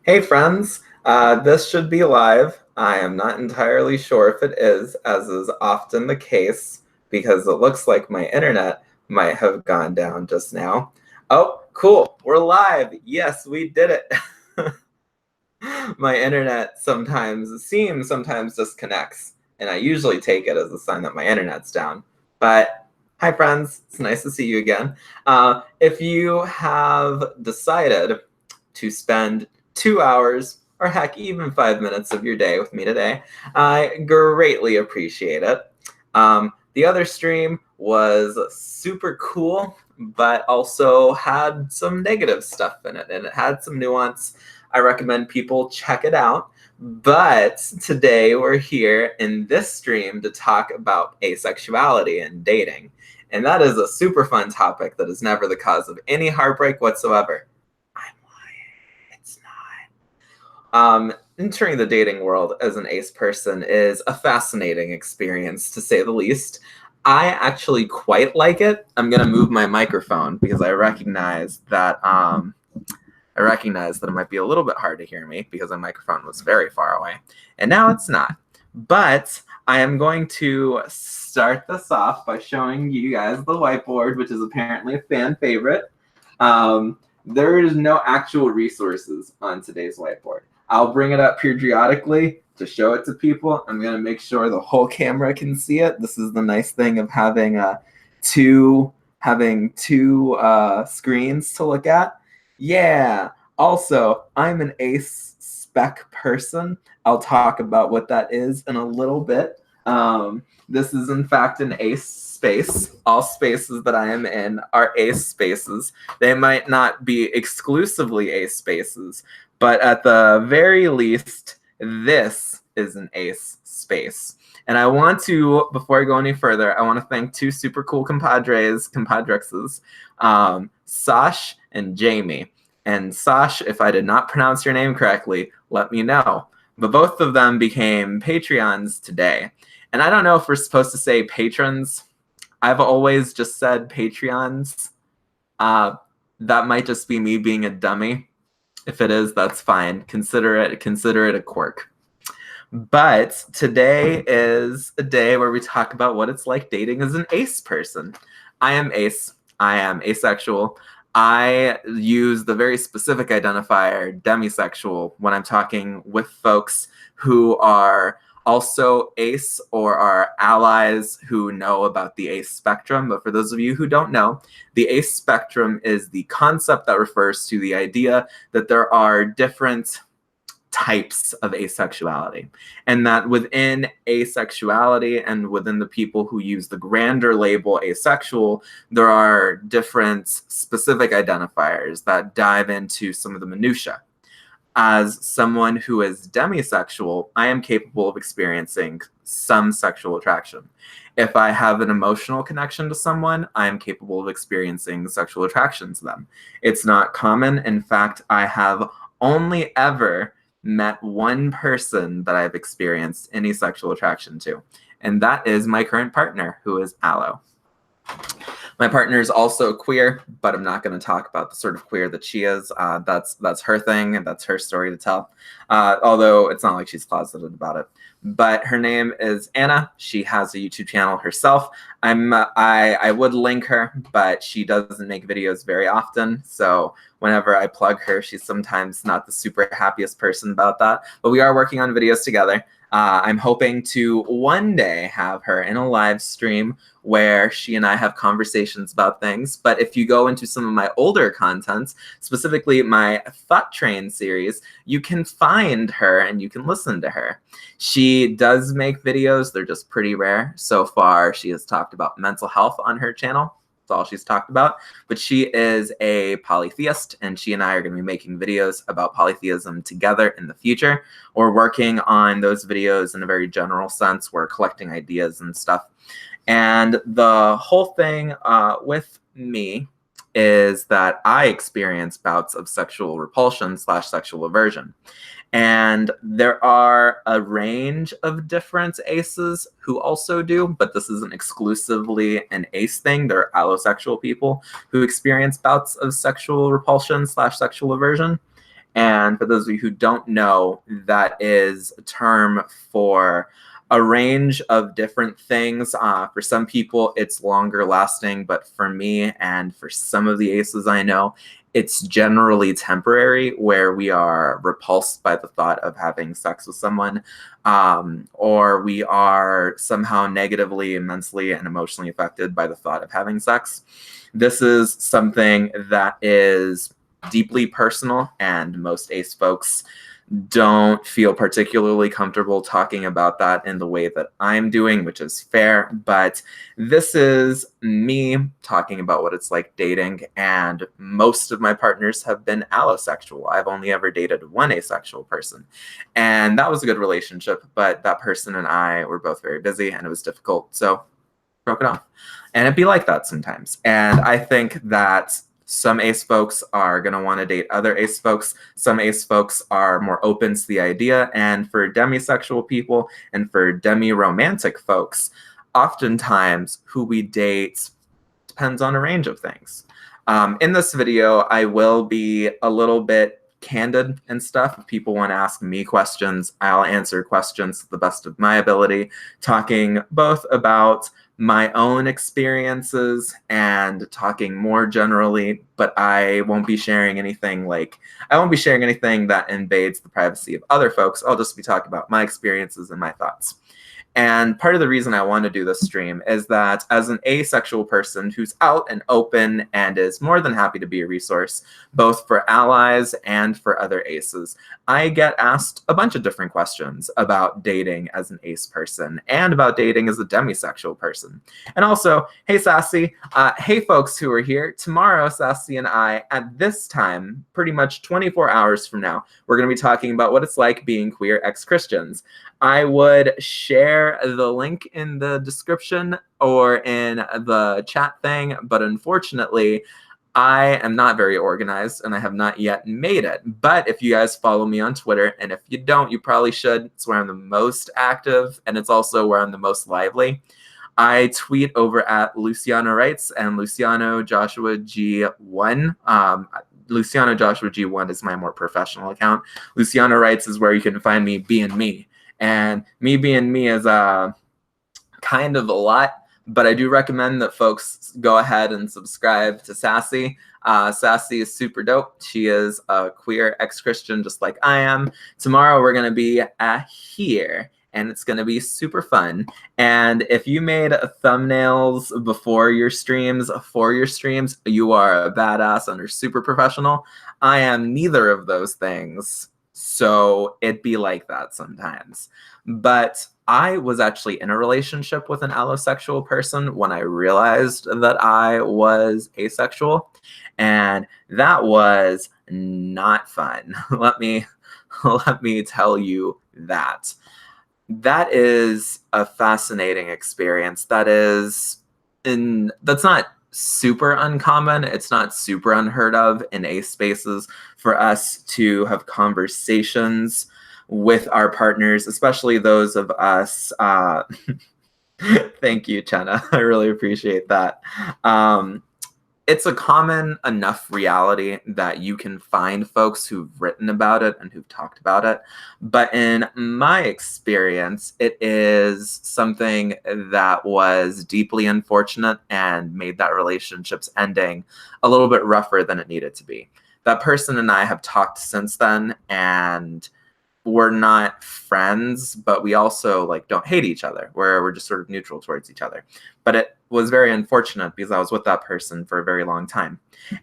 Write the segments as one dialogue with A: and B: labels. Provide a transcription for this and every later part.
A: Hey friends, this should be live. I am not entirely sure if it is, as is often the case, because it looks like my internet might have gone down just now. Oh, cool, we're live. Yes, we did it. My internet sometimes disconnects, and I usually take it as a sign that my internet's down. But hi friends, it's nice to see you again. If you have decided to spend 2 hours or heck, even 5 minutes of your day with me today, I greatly appreciate it. The other stream was super cool, but also had some negative stuff in it, and it had some nuance. I recommend people check it out. But today we're here in this stream to talk about asexuality and dating. And that is a super fun topic that is never the cause of any heartbreak whatsoever. I'm lying. It's not. Entering the dating world as an ace person is a fascinating experience, to say the least. I actually quite like it. I'm going to move my microphone because I recognize that it might be a little bit hard to hear me because my microphone was very far away. And now it's not. But I am going to start this off by showing you guys the whiteboard, which is apparently a fan favorite. There is no actual resources on today's whiteboard. I'll bring it up periodically to show it to people. I'm going to make sure the whole camera can see it. This is the nice thing of having two screens to look at. Yeah. Also, I'm an ace spec person. I'll talk about what that is in a little bit. This is, in fact, an ace space. All spaces that I am in are ace spaces. They might not be exclusively ace spaces, but at the very least, this is an ace space. And I want to, before I go any further, I want to thank two super cool compadrexes, Sash and Jamie. And Sash, if I did not pronounce your name correctly, let me know. But both of them became Patreons today. And I don't know if we're supposed to say patrons. I've always just said Patreons. That might just be me being a dummy. If it is, that's fine. Consider it a quirk. But today is a day where we talk about what it's like dating as an ace person. I am ace. I am asexual. I use the very specific identifier demisexual when I'm talking with folks who are also ace or are allies who know about the ace spectrum. But for those of you who don't know, the ace spectrum is the concept that refers to the idea that there are different types of asexuality, and that within asexuality and within the people who use the grander label asexual, there are different specific identifiers that dive into some of the minutiae. As someone who is demisexual, I am capable of experiencing some sexual attraction. If I have an emotional connection to someone, I am capable of experiencing sexual attraction to them. It's not common. In fact, I have only ever met one person that I've experienced any sexual attraction to, and that is my current partner, who is Aloe. My partner is also queer, but I'm not going to talk about the sort of queer that she is. That's her thing, and that's her story to tell. Although it's not like she's closeted about it. But her name is Anna. She has a YouTube channel herself. I would link her, but she doesn't make videos very often. So whenever I plug her, she's sometimes not the super happiest person about that. But we are working on videos together. I'm hoping to one day have her in a live stream where she and I have conversations about things. But if you go into some of my older content, specifically my Thought Train series, you can find her and you can listen to her. She does make videos. They're just pretty rare. So far, she has talked about mental health on her channel. That's all she's talked about. But she is a polytheist, and she and I are going to be making videos about polytheism together in the future. We're working on those videos in a very general sense. We're collecting ideas and stuff. And the whole thing with me is that I experience bouts of sexual repulsion / sexual aversion. And there are a range of different aces who also do, but this isn't exclusively an ace thing. There are allosexual people who experience bouts of sexual repulsion / sexual aversion. And for those of you who don't know, that is a term for a range of different things. For some people, it's longer lasting, but for me and for some of the aces I know, it's generally temporary, where we are repulsed by the thought of having sex with someone, or we are somehow negatively, mentally, and emotionally affected by the thought of having sex. This is something that is deeply personal, and most ace folks don't feel particularly comfortable talking about that in the way that I'm doing, which is fair. But this is me talking about what it's like dating, and most of my partners have been allosexual. I've only ever dated one asexual person, and that was a good relationship, but that person and I were both very busy and it was difficult, so broke it off. And it'd be like that sometimes. And I think that some ace folks are going to want to date other ace folks. Some ace folks are more open to the idea. And for demisexual people and for demi-romantic folks, oftentimes who we date depends on a range of things. In this video, I will be a little bit candid and stuff. If people want to ask me questions, I'll answer questions to the best of my ability, talking both about my own experiences and talking more generally, but I won't be sharing anything that invades the privacy of other folks. I'll just be talking about my experiences and my thoughts. And part of the reason I want to do this stream is that as an asexual person who's out and open and is more than happy to be a resource, both for allies and for other aces, I get asked a bunch of different questions about dating as an ace person and about dating as a demisexual person. And also, hey Sassy, hey folks who are here, tomorrow Sassy and I, at this time, pretty much 24 hours from now, we're going to be talking about what it's like being queer ex-Christians. I would share the link in the description or in the chat thing, but unfortunately, I am not very organized and I have not yet made it. But if you guys follow me on Twitter, and if you don't, you probably should. It's where I'm the most active, and it's also where I'm the most lively. I tweet over at Luciano Writes and Luciano Joshua G1. Luciano Joshua G1 is my more professional account. Luciano Writes is where you can find me being me. And me being me is kind of a lot, but I do recommend that folks go ahead and subscribe to Sassy. Sassy is super dope. She is a queer ex-Christian just like I am. Tomorrow we're going to be here, and it's going to be super fun. And if you made thumbnails before your streams, for your streams, you are a badass and are super professional. I am neither of those things. So it'd be like that sometimes. But I was actually in a relationship with an allosexual person when I realized that I was asexual. And that was not fun. Let me tell you that. That is a fascinating experience. That's not super uncommon. It's not super unheard of in ace spaces for us to have conversations with our partners, especially those of us. Thank you, Chenna. I really appreciate that. It's a common enough reality that you can find folks who've written about it and who've talked about it. But in my experience, it is something that was deeply unfortunate and made that relationship's ending a little bit rougher than it needed to be. That person and I have talked since then, and we're not friends, but we also don't hate each other. We're just sort of neutral towards each other. But it was very unfortunate because I was with that person for a very long time.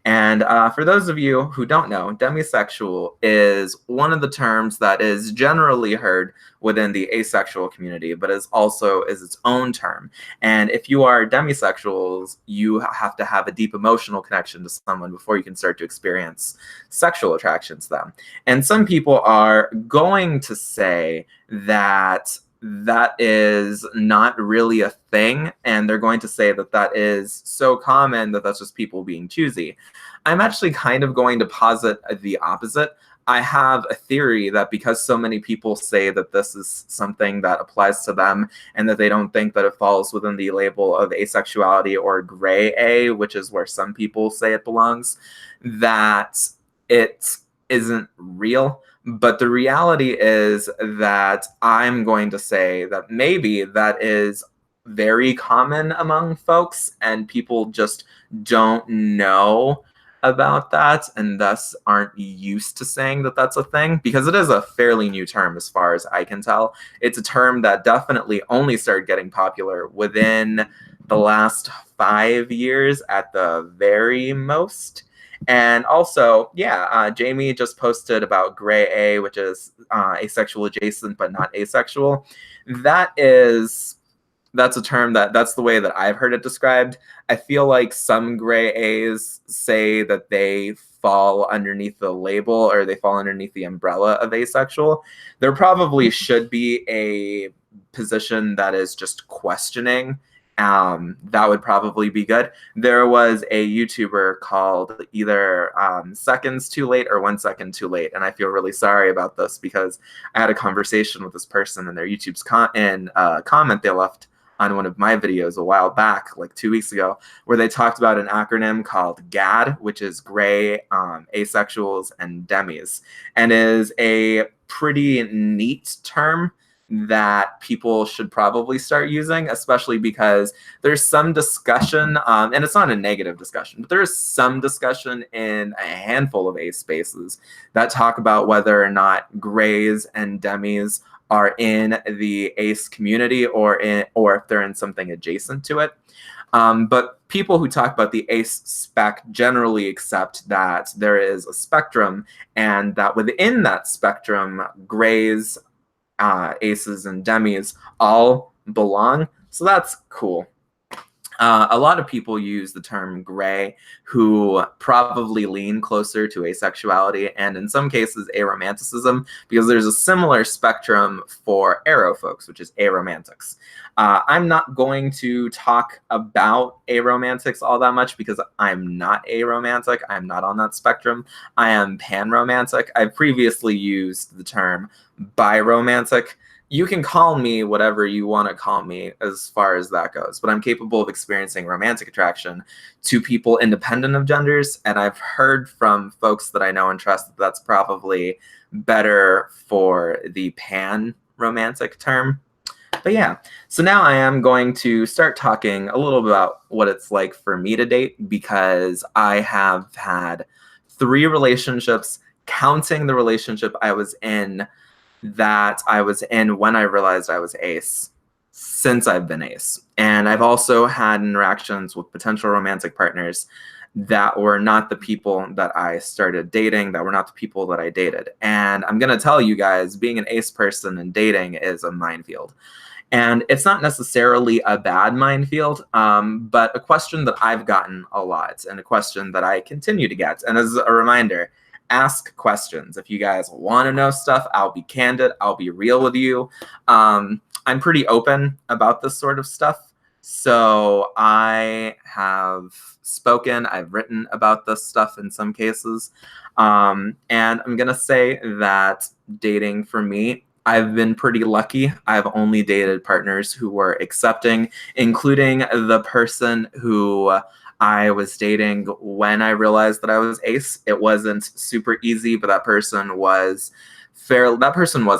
A: And for those of you who don't know, demisexual is one of the terms that is generally heard within the asexual community, but is its own term. And if you are demisexuals, you have to have a deep emotional connection to someone before you can start to experience sexual attraction to them. And some people are going to say that that is not really a thing, and they're going to say that that is so common that that's just people being choosy. I'm actually kind of going to posit the opposite. I have a theory that because so many people say that this is something that applies to them and that they don't think that it falls within the label of asexuality or gray A, which is where some people say it belongs, that it isn't real. But the reality is that I'm going to say that maybe that is very common among folks, and people just don't know about that and thus aren't used to saying that that's a thing, because it is a fairly new term as far as I can tell. It's a term that definitely only started getting popular within the last 5 years at the very most. And also, yeah, Jamie just posted about gray A, which is asexual adjacent but not asexual. That's a term that's the way that I've heard it described. I feel like some gray A's say that they fall underneath the label, or they fall underneath the umbrella of asexual. There probably should be a position that is just questioning. That would probably be good. There was a YouTuber called either Seconds Too Late or 1 Second Too Late, and I feel really sorry about this because I had a conversation with this person in their YouTube's comment they left on one of my videos a while back, like 2 weeks ago, where they talked about an acronym called GAD, which is gray, asexuals, and demis, and is a pretty neat term that people should probably start using, especially because there's some discussion, and it's not a negative discussion, but there's some discussion in a handful of ace spaces that talk about whether or not grays and demis are in the ace community, or if they're in something adjacent to it. But people who talk about the ace spec generally accept that there is a spectrum, and that within that spectrum, grays, aces, and demis all belong. So that's cool. A lot of people use the term gray who probably lean closer to asexuality, and in some cases aromanticism, because there's a similar spectrum for aro folks, which is aromantics. I'm not going to talk about aromantics all that much because I'm not aromantic. I'm not on that spectrum. I am panromantic. I've previously used the term biromantic. You can call me whatever you want to call me as far as that goes, but I'm capable of experiencing romantic attraction to people independent of genders, and I've heard from folks that I know and trust that that's probably better for the pan-romantic term. But yeah, so now I am going to start talking a little bit about what it's like for me to date, because I have had 3 relationships, counting the relationship I was in when I realized I was ace, since I've been ace. And I've also had interactions with potential romantic partners that were not the people that I started dating, that were not the people that I dated. And I'm going to tell you guys, being an ace person and dating is a minefield. And it's not necessarily a bad minefield, but a question that I've gotten a lot, and a question that I continue to get. And as a reminder, ask questions. If you guys want to know stuff, I'll be candid. I'll be real with you. I'm pretty open about this sort of stuff. So I have spoken, I've written about this stuff in some cases. And I'm going to say that dating for me, I've been pretty lucky. I've only dated partners who were accepting, including the person who I was dating when I realized that I was ace. It wasn't super easy, but that person was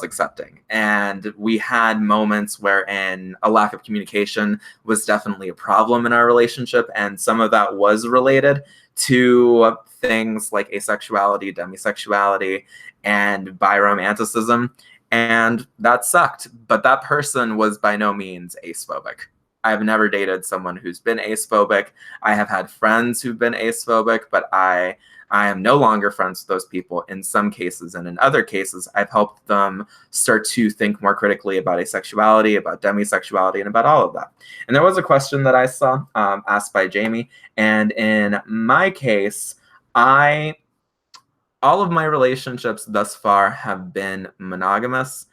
A: accepting. And we had moments wherein a lack of communication was definitely a problem in our relationship. And some of that was related to things like asexuality, demisexuality, and biromanticism. And that sucked. But that person was by no means acephobic. I've never dated someone who's been acephobic. I have had friends who've been acephobic, but I am no longer friends with those people in some cases. And in other cases, I've helped them start to think more critically about asexuality, about demisexuality, and about all of that. And there was a question that I saw asked by Jamie. And in my case, all of my relationships thus far have been monogamous.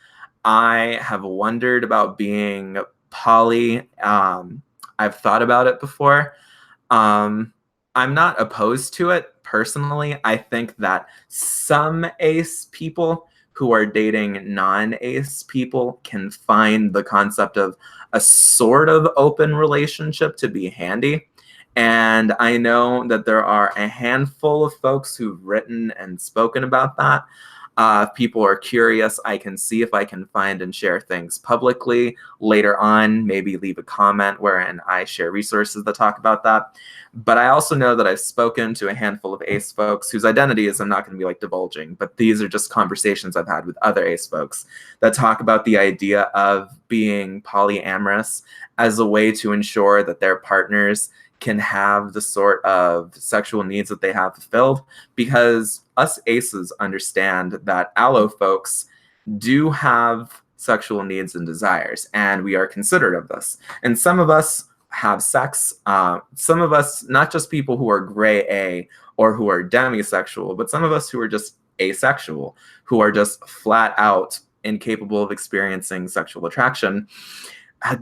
A: I have wondered about being poly. I've thought about it before. I'm not opposed to it personally. I think that some ace people who are dating non-ace people can find the concept of a sort of open relationship to be handy. And I know that there are a handful of folks who've written and spoken about that. If people are curious, I can see if I can find and share things publicly later on, maybe leave a comment wherein I share resources that talk about that. But I also know that I've spoken to a handful of ace folks whose identities I'm not going to be like divulging, but these are just conversations I've had with other ace folks that talk about the idea of being polyamorous as a way to ensure that their partners can have the sort of sexual needs that they have fulfilled, because us aces understand that allo folks do have sexual needs and desires, and we are considerate of this. And some of us have sex, some of us, not just people who are gray A or who are demisexual, but some of us who are just asexual, who are just flat out incapable of experiencing sexual attraction,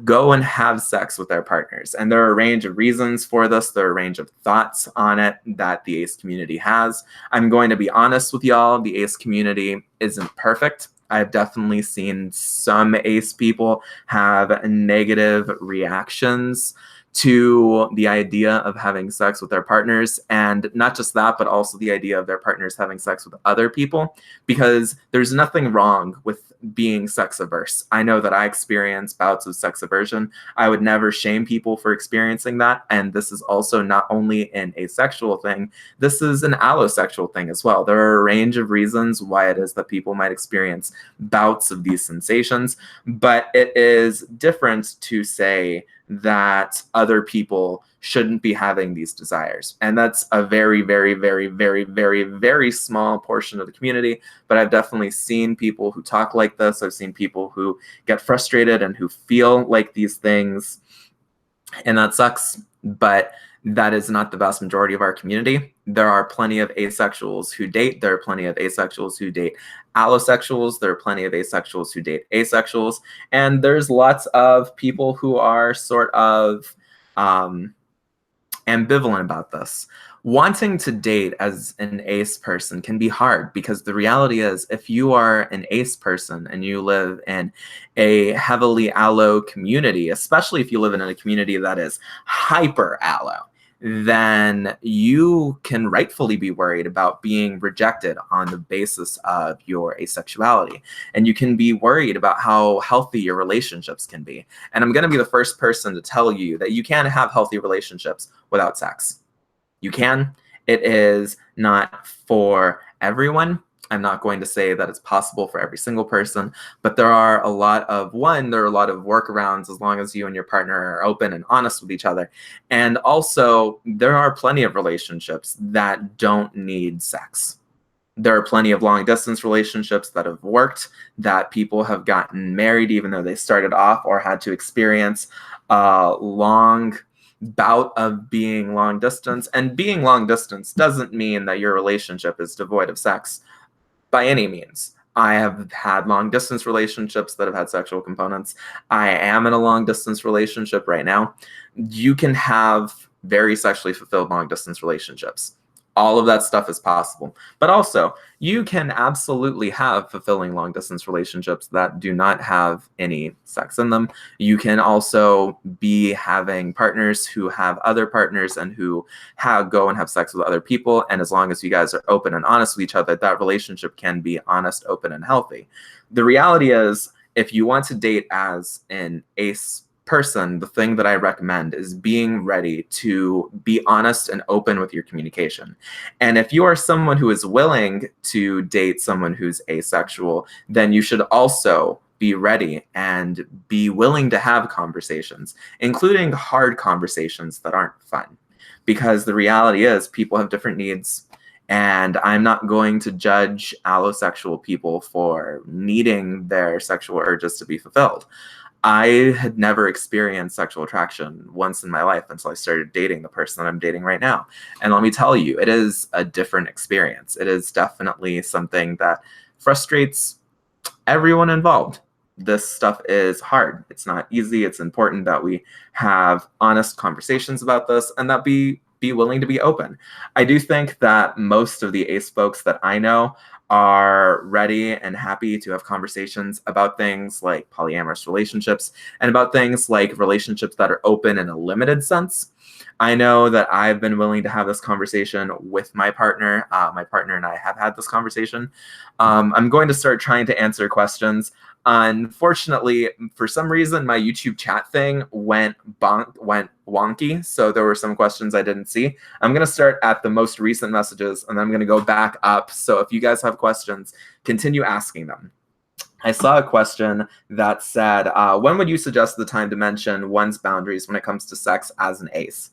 A: go and have sex with their partners. And there are a range of reasons for this. There are a range of thoughts on it that the ace community has. I'm going to be honest with y'all, the ace community isn't perfect. I've definitely seen some ace people have negative reactions to the idea of having sex with their partners, and not just that, but also the idea of their partners having sex with other people, because there's nothing wrong with being sex averse. I know that I experience bouts of sex aversion. I would never shame people for experiencing that, and this is also not only an asexual thing, this is an allosexual thing as well. There are a range of reasons why it is that people might experience bouts of these sensations, but it is different to say that other people shouldn't be having these desires. And that's a very, very, very, very, very, very small portion of the community. But I've definitely seen people who talk like this. I've seen people who get frustrated and who feel like these things. And that sucks. But that is not the vast majority of our community. There are plenty of asexuals who date. There are plenty of asexuals who date allosexuals. There are plenty of asexuals who date asexuals. And there's lots of people who are sort of ambivalent about this. Wanting to date as an ace person can be hard, because the reality is, if you are an ace person and you live in a heavily allo community, especially if you live in a community that is hyper allo, then you can rightfully be worried about being rejected on the basis of your asexuality. And you can be worried about how healthy your relationships can be. And I'm going to be the first person to tell you that you can have healthy relationships without sex. You can. It is not for everyone. I'm not going to say that it's possible for every single person, but there are a lot of workarounds as long as you and your partner are open and honest with each other. And also, there are plenty of relationships that don't need sex. There are plenty of long distance relationships that have worked, that people have gotten married even though they started off or had to experience a long bout of being long distance. And being long distance doesn't mean that your relationship is devoid of sex by any means. I have had long distance relationships that have had sexual components. I am in a long distance relationship right now. You can have very sexually fulfilled long distance relationships. All of that stuff is possible. But also, you can absolutely have fulfilling long distance relationships that do not have any sex in them. You can also be having partners who have other partners and who go and have sex with other people. And as long as you guys are open and honest with each other, that relationship can be honest, open, and healthy. The reality is, if you want to date as an ace person, the thing that I recommend is being ready to be honest and open with your communication. And if you are someone who is willing to date someone who's asexual, then you should also be ready and be willing to have conversations, including hard conversations that aren't fun. Because the reality is, people have different needs. And I'm not going to judge allosexual people for needing their sexual urges to be fulfilled. I had never experienced sexual attraction once in my life until I started dating the person that I'm dating right now. And let me tell you, it is a different experience. It is definitely something that frustrates everyone involved. This stuff is hard. It's not easy. It's important that we have honest conversations about this, and that we be willing to be open. I do think that most of the ace folks that I know are ready and happy to have conversations about things like polyamorous relationships and about things like relationships that are open in a limited sense. I know that I've been willing to have this conversation with my partner. My partner and I have had this conversation. I'm going to start trying to answer questions. Unfortunately, for some reason, my YouTube chat thing went wonky, so there were some questions I didn't see. I'm going to start at the most recent messages, and then I'm going to go back up. So if you guys have questions, continue asking them. I saw a question that said, when would you suggest the time to mention one's boundaries when it comes to sex as an ace?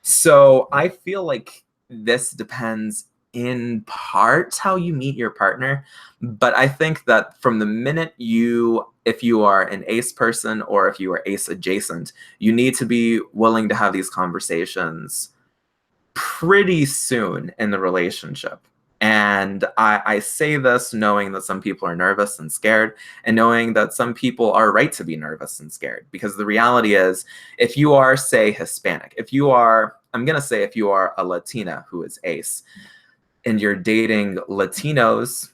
A: So I feel like this depends in part how you meet your partner, but I think that from the minute if you are an ace person or if you are ace adjacent, you need to be willing to have these conversations pretty soon in the relationship. And I say this knowing that some people are nervous and scared, and knowing that some people are right to be nervous and scared. Because the reality is, if you are, say, Hispanic, if you are a Latina who is ace, and you're dating Latinos,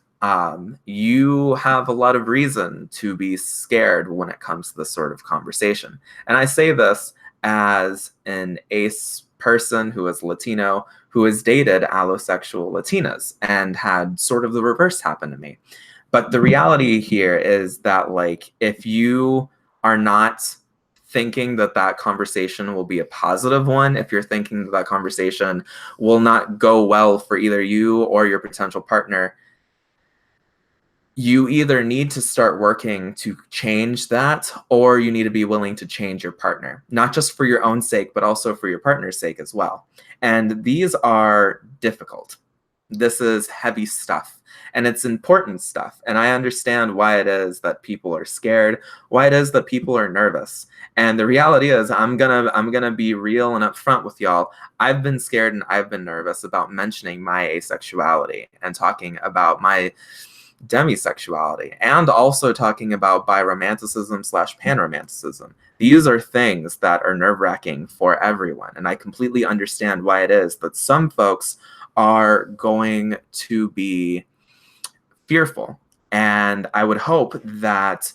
A: you have a lot of reason to be scared when it comes to this sort of conversation. And I say this as an ace person who is Latino, who has dated allosexual Latinas and had sort of the reverse happen to me. But the reality here is that, like, if you are not thinking that that conversation will be a positive one, if you're thinking that that conversation will not go well for either you or your potential partner, you either need to start working to change that, or you need to be willing to change your partner, not just for your own sake, but also for your partner's sake as well. And these are difficult. This is heavy stuff, and it's important stuff. And I understand why it is that people are scared, why it is that people are nervous. And the reality is, I'm gonna be real and upfront with y'all. I've been scared and I've been nervous about mentioning my asexuality and talking about my demisexuality, and also talking about biromanticism / panromanticism. These are things that are nerve-wracking for everyone, and I completely understand why it is that some folks are going to be fearful. And I would hope that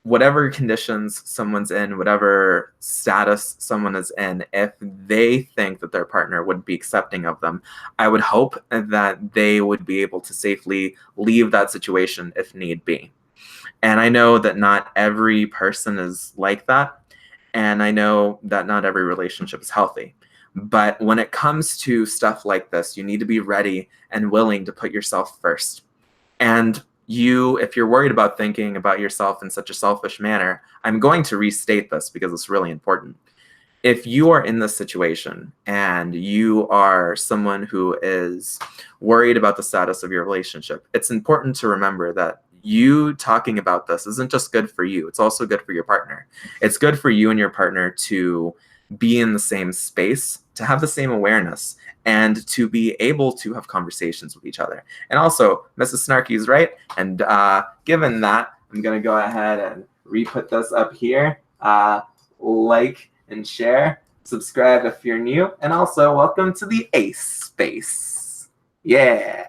A: whatever conditions someone's in, whatever status someone is in, if they think that their partner would be accepting of them, I would hope that they would be able to safely leave that situation if need be. And I know that not every person is like that. And I know that not every relationship is healthy. But when it comes to stuff like this, you need to be ready and willing to put yourself first. And if you're worried about thinking about yourself in such a selfish manner, I'm going to restate this because it's really important. If you are in this situation and you are someone who is worried about the status of your relationship, it's important to remember that you talking about this isn't just good for you, it's also good for your partner. It's good for you and your partner to be in the same space, to have the same awareness, and to be able to have conversations with each other. And also, Mrs. Snarky is right. And given that, I'm going to go ahead and re-put this up here. Like and share. Subscribe if you're new. And also, welcome to the Ace Space. Yeah.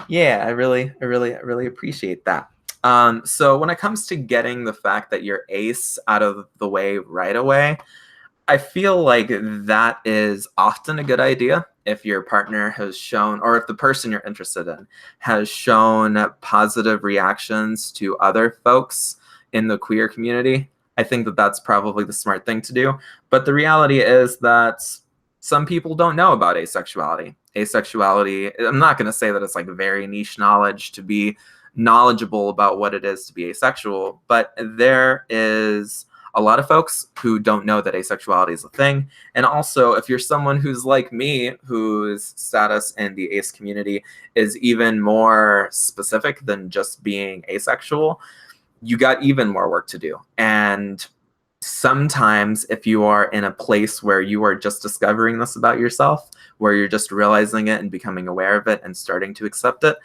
A: Yeah, I really appreciate that. So when it comes to getting the fact that you're ace out of the way right away, I feel like that is often a good idea if your partner has shown, or if the person you're interested in has shown positive reactions to other folks in the queer community. I think that that's probably the smart thing to do. But the reality is that some people don't know about asexuality. Asexuality, I'm not going to say that it's like very niche knowledge to be knowledgeable about what it is to be asexual, but there is a lot of folks who don't know that asexuality is a thing. And also, if you're someone who's like me, whose status in the ace community is even more specific than just being asexual, you got even more work to do. And sometimes if you are in a place where you are just discovering this about yourself, where you're just realizing it and becoming aware of it and starting to accept it,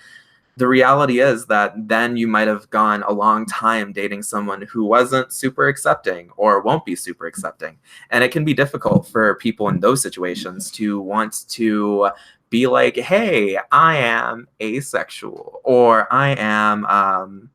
A: the reality is that then you might have gone a long time dating someone who wasn't super accepting or won't be super accepting. And it can be difficult for people in those situations to want to be like, hey, I am asexual, or I am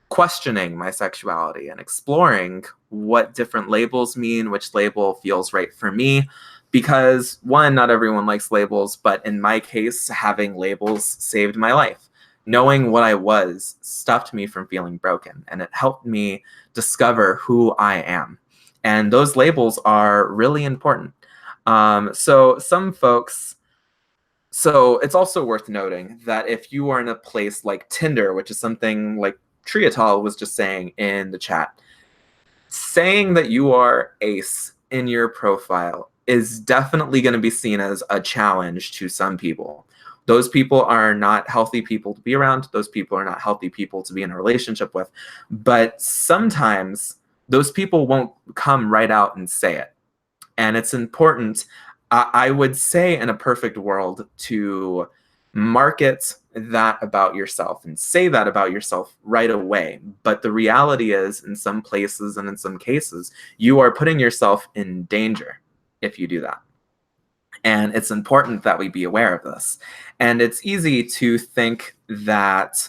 A: questioning my sexuality and exploring what different labels mean, which label feels right for me. Because one, not everyone likes labels, but in my case, having labels saved my life. Knowing what I was stopped me from feeling broken, and it helped me discover who I am. And those labels are really important. So it's also worth noting that if you are in a place like Tinder, which is something like Triatal was just saying in the chat, saying that you are ace in your profile is definitely going to be seen as a challenge to some people. Those people are not healthy people to be around. Those people are not healthy people to be in a relationship with. But sometimes those people won't come right out and say it. And it's important, I would say, in a perfect world, to market that about yourself and say that about yourself right away. But the reality is, in some places and in some cases, you are putting yourself in danger if you do that. And it's important that we be aware of this. And it's easy to think that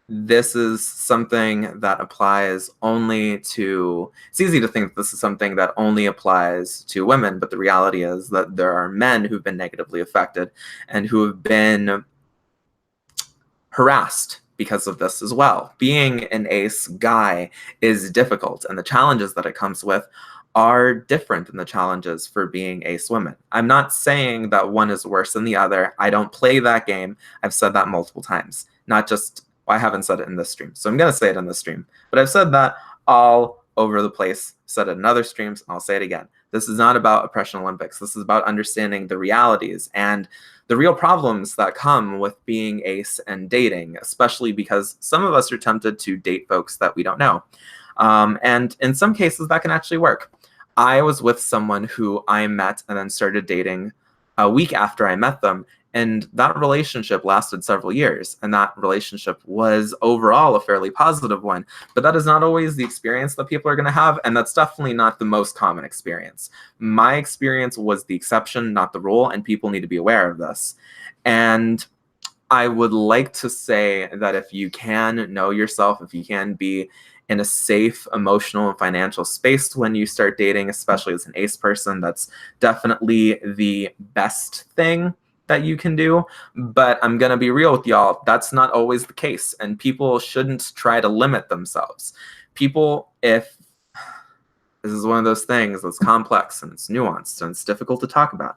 A: this is something that applies only to, it's easy to think that this is something that only applies to women, but the reality is that there are men who've been negatively affected and who have been harassed because of this as well. Being an ace guy is difficult, and the challenges that it comes with are different than the challenges for being ace women. I'm not saying that one is worse than the other. I don't play that game. I've said that multiple times. Not just, well, I haven't said it in this stream, so I'm going to say it in this stream. But I've said that all over the place, said it in other streams, and I'll say it again. This is not about Oppression Olympics. This is about understanding the realities and the real problems that come with being ace and dating, especially because some of us are tempted to date folks that we don't know. And in some cases, that can actually work. I was with someone who I met and then started dating a week after I met them, and that relationship lasted several years, and that relationship was overall a fairly positive one. But that is not always the experience that people are going to have, and that's definitely not the most common experience. My experience was the exception, not the rule, and people need to be aware of this. And I would like to say that if you can know yourself, if you can be in a safe emotional and financial space when you start dating, especially as an ace person, that's definitely the best thing that you can do. But I'm going to be real with y'all, that's not always the case, and people shouldn't try to limit themselves. People, if this is one of those things that's complex and it's nuanced and it's difficult to talk about.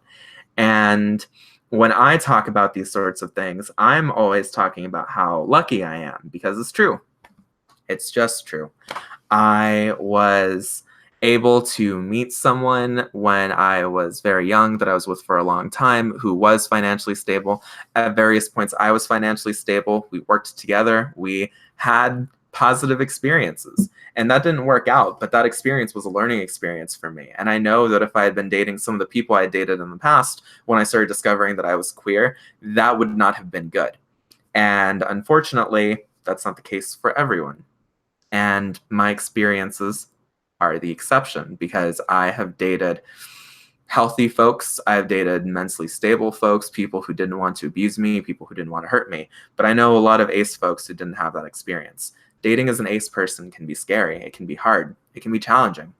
A: And when I talk about these sorts of things, I'm always talking about how lucky I am, because it's true. It's just true. I was able to meet someone when I was very young that I was with for a long time who was financially stable. At various points, I was financially stable. We worked together. We had positive experiences. And that didn't work out, but that experience was a learning experience for me. And I know that if I had been dating some of the people I dated in the past, when I started discovering that I was queer, that would not have been good. And unfortunately, that's not the case for everyone. And my experiences are the exception, because I have dated healthy folks, I've dated mentally stable folks, people who didn't want to abuse me, people who didn't want to hurt me. But I know a lot of ace folks who didn't have that experience. Dating as an ace person can be scary, it can be hard, it can be challenging.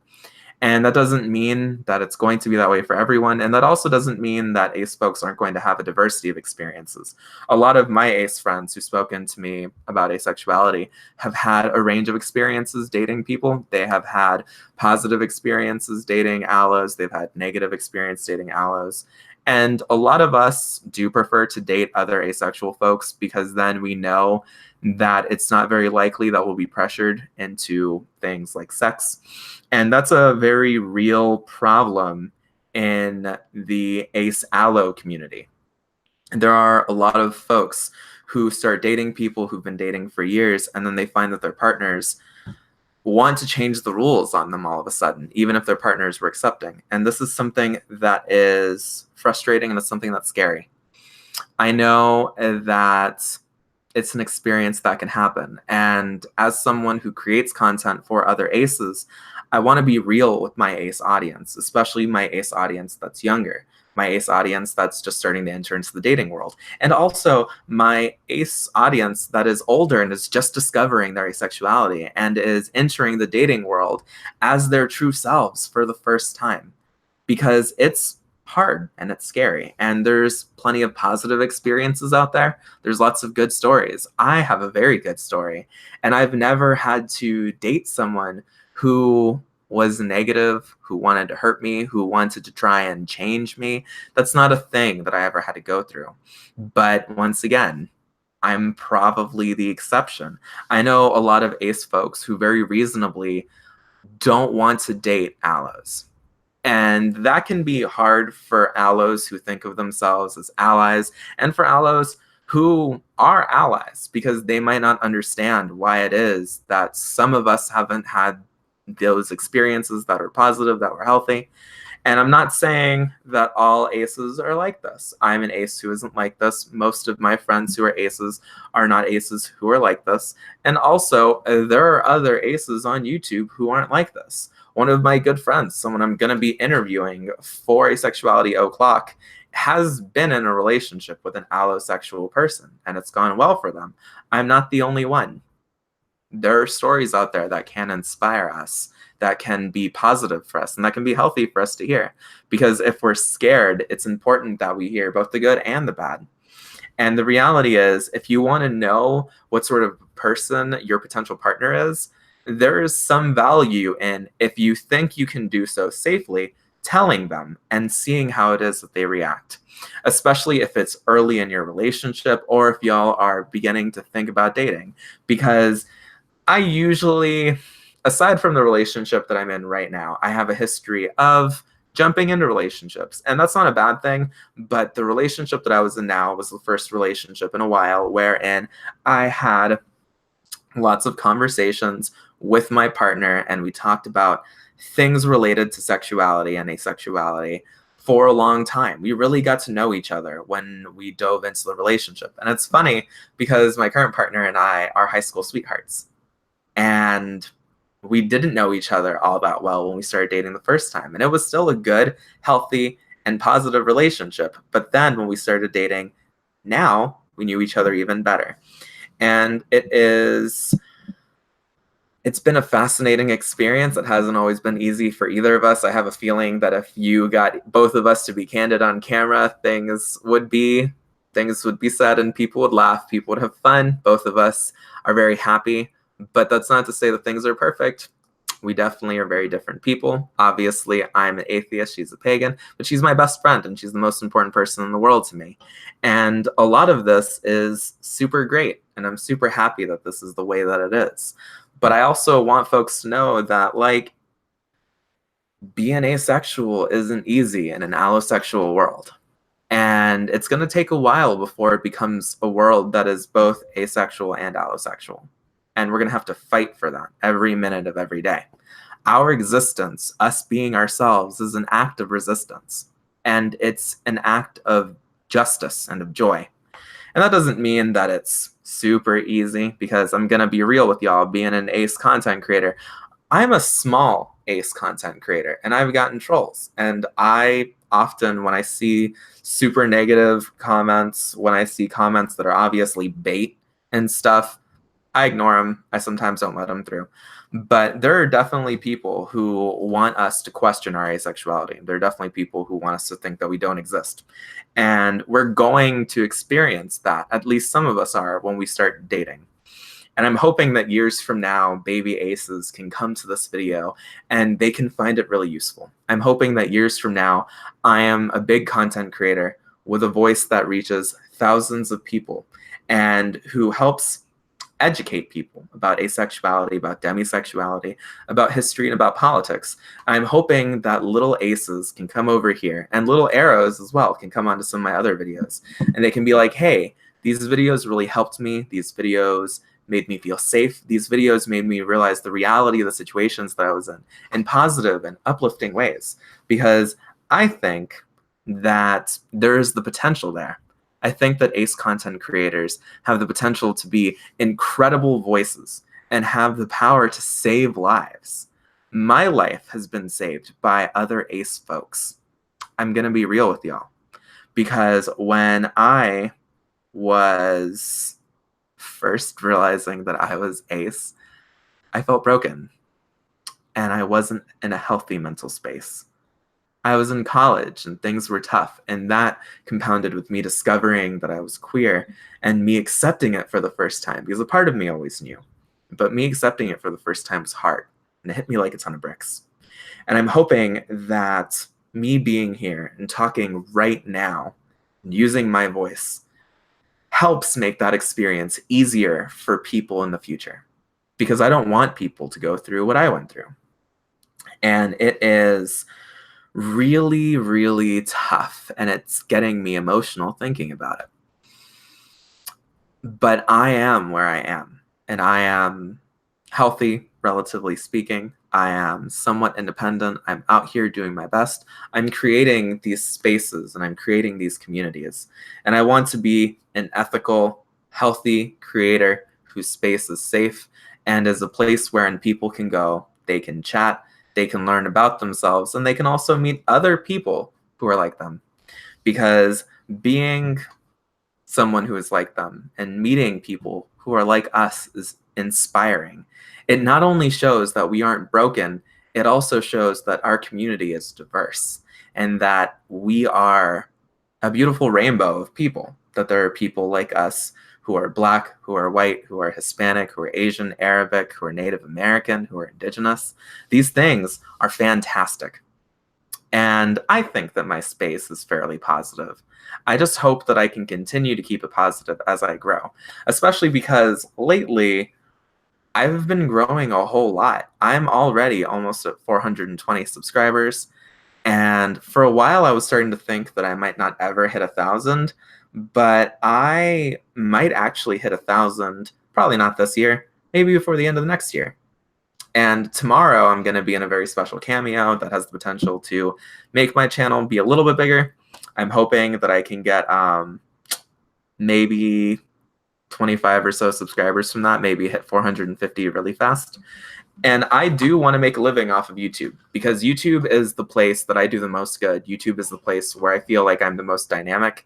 A: And that doesn't mean that it's going to be that way for everyone. And that also doesn't mean that ace folks aren't going to have a diversity of experiences. A lot of my ace friends who've spoken to me about asexuality have had a range of experiences dating people. They have had positive experiences dating allos. They've had negative experience dating allos. And a lot of us do prefer to date other asexual folks, because then we know that it's not very likely that we'll be pressured into things like sex. And that's a very real problem in the ace allo community. And there are a lot of folks who start dating people who've been dating for years, and then they find that their partners want to change the rules on them all of a sudden, even if their partners were accepting. And this is something that is frustrating, and it's something that's scary. I know that it's an experience that can happen. And as someone who creates content for other aces, I want to be real with my ace audience, especially my ace audience that's younger, my ace audience that's just starting to enter into the dating world, and also my ace audience that is older and is just discovering their asexuality and is entering the dating world as their true selves for the first time, because it's hard and it's scary, and there's plenty of positive experiences out there. There's lots of good stories. I have a very good story, and I've never had to date someone who was negative, who wanted to hurt me, who wanted to try and change me. That's not a thing that I ever had to go through. But once again, I'm probably the exception. I know a lot of ace folks who very reasonably don't want to date allos. And that can be hard for allos who think of themselves as allies, and for allos who are allies, because they might not understand why it is that some of us haven't had those experiences that are positive, that were healthy. And I'm not saying that all aces are like this. I'm an ace who isn't like this. Most of my friends who are aces are not aces who are like this. And also, there are other aces on YouTube who aren't like this. One of my good friends, someone I'm going to be interviewing for Asexuality O'Clock, has been in a relationship with an allosexual person, and it's gone well for them. I'm not the only one. There are stories out there that can inspire us, that can be positive for us, and that can be healthy for us to hear. Because if we're scared, it's important that we hear both the good and the bad. And the reality is, if you want to know what sort of person your potential partner is, there is some value in, if you think you can do so safely, telling them and seeing how it is that they react, especially if it's early in your relationship or if y'all are beginning to think about dating. Because I usually, aside from the relationship that I'm in right now, I have a history of jumping into relationships. And that's not a bad thing, but the relationship that I was in now was the first relationship in a while wherein I had lots of conversations with my partner, and we talked about things related to sexuality and asexuality for a long time. We really got to know each other when we dove into the relationship. And it's funny because my current partner and I are high school sweethearts. And we didn't know each other all that well when we started dating the first time. And it was still a good, healthy, and positive relationship. But then when we started dating, now we knew each other even better. And it's been a fascinating experience. It hasn't always been easy for either of us. I have a feeling that if you got both of us to be candid on camera, things would be said and people would laugh, people would have fun. Both of us are very happy, but that's not to say that things are perfect. We definitely are very different people. Obviously, I'm an atheist, she's a pagan, but she's my best friend and she's the most important person in the world to me. And a lot of this is super great, and I'm super happy that this is the way that it is. But I also want folks to know that, like, being asexual isn't easy in an allosexual world. And it's going to take a while before it becomes a world that is both asexual and allosexual. And we're going to have to fight for that every minute of every day. Our existence, us being ourselves, is an act of resistance. And it's an act of justice and of joy. And that doesn't mean that it's super easy, because I'm going to be real with y'all, being an ace content creator. I'm a small ace content creator, and I've gotten trolls. And I often, when I see super negative comments, when I see comments that are obviously bait and stuff, I ignore them. I sometimes don't let them through. But there are definitely people who want us to question our asexuality. There are definitely people who want us to think that we don't exist. And we're going to experience that, at least some of us are, when we start dating. And I'm hoping that years from now, baby aces can come to this video and they can find it really useful. I'm hoping that years from now, I am a big content creator with a voice that reaches thousands of people and who helps educate people about asexuality, about demisexuality, about history, and about politics. I'm hoping that little aces can come over here, and little arrows as well can come onto some of my other videos, and they can be like, hey, these videos really helped me. These videos made me feel safe. These videos made me realize the reality of the situations that I was in positive and uplifting ways, because I think that there is the potential there. I think that ace content creators have the potential to be incredible voices and have the power to save lives. My life has been saved by other ace folks. I'm going to be real with y'all. Because when I was first realizing that I was ace, I felt broken. And I wasn't in a healthy mental space. I was in college and things were tough, and that compounded with me discovering that I was queer and me accepting it for the first time, because a part of me always knew, but me accepting it for the first time was hard, and it hit me like a ton of bricks. And I'm hoping that me being here and talking right now and using my voice helps make that experience easier for people in the future, because I don't want people to go through what I went through. And it is really, really tough, and it's getting me emotional thinking about it. But I am where I am, and I am healthy, relatively speaking. I am somewhat independent. I'm out here doing my best. I'm creating these spaces and I'm creating these communities. And I want to be an ethical, healthy creator whose space is safe and is a place wherein people can go, they can chat, they can learn about themselves, and they can also meet other people who are like them. Because being someone who is like them and meeting people who are like us is inspiring. It not only shows that we aren't broken, it also shows that our community is diverse and that we are a beautiful rainbow of people, that there are people like us who are Black, who are white, who are Hispanic, who are Asian, Arabic, who are Native American, who are Indigenous. These things are fantastic. And I think that my space is fairly positive. I just hope that I can continue to keep it positive as I grow, especially because lately I've been growing a whole lot. I'm already almost at 420 subscribers. And for a while, I was starting to think that I might not ever hit 1,000, but I might actually hit 1,000, probably not this year, maybe before the end of the next year. And tomorrow, I'm going to be in a very special cameo that has the potential to make my channel be a little bit bigger. I'm hoping that I can get maybe 25 or so subscribers from that, maybe hit 450 really fast. And I do want to make a living off of YouTube, because YouTube is the place that I do the most good. YouTube is the place where I feel like I'm the most dynamic.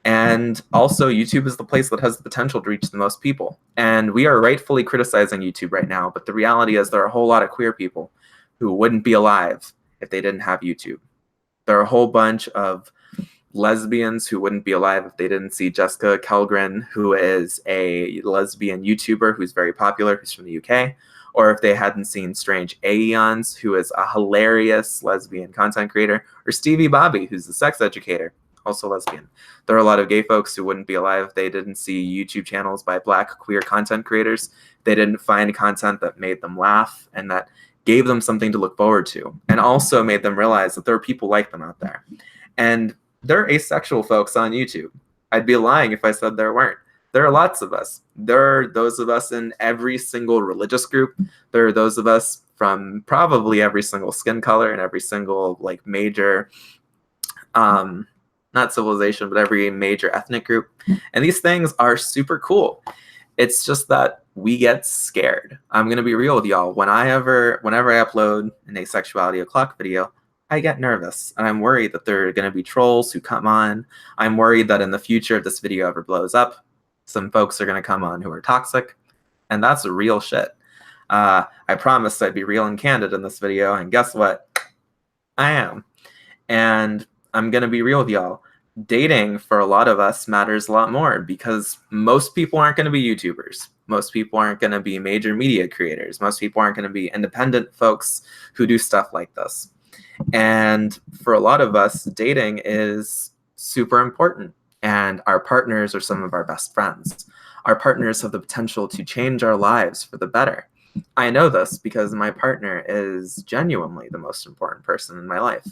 A: And also, YouTube is the place that has the potential to reach the most people. And we are rightfully criticizing YouTube right now, but the reality is there are a whole lot of queer people who wouldn't be alive if they didn't have YouTube. There are a whole bunch of lesbians who wouldn't be alive if they didn't see Jessica Kellgren, who is a lesbian YouTuber who's very popular, who's from the UK, or if they hadn't seen Strange Aeons, who is a hilarious lesbian content creator, or Stevie Bobby, who's a sex educator, also lesbian. There are a lot of gay folks who wouldn't be alive if they didn't see YouTube channels by Black queer content creators. They didn't find content that made them laugh and that gave them something to look forward to, and also made them realize that there are people like them out there. And there are asexual folks on YouTube. I'd be lying if I said there weren't. There are lots of us. There are those of us in every single religious group. There are those of us from probably every single skin color and every single like major, not civilization, but every major ethnic group. And these things are super cool. It's just that we get scared. I'm going to be real with y'all. Whenever I upload an Asexuality o'clock video, I get nervous, and I'm worried that there are going to be trolls who come on. I'm worried that in the future, if this video ever blows up, some folks are going to come on who are toxic, and that's real shit. I promised I'd be real and candid in this video, and guess what? I am. And I'm going to be real with y'all. Dating for a lot of us matters a lot more, because most people aren't going to be YouTubers. Most people aren't going to be major media creators. Most people aren't going to be independent folks who do stuff like this. And for a lot of us, dating is super important. And our partners are some of our best friends. Our partners have the potential to change our lives for the better. I know this because my partner is genuinely the most important person in my life.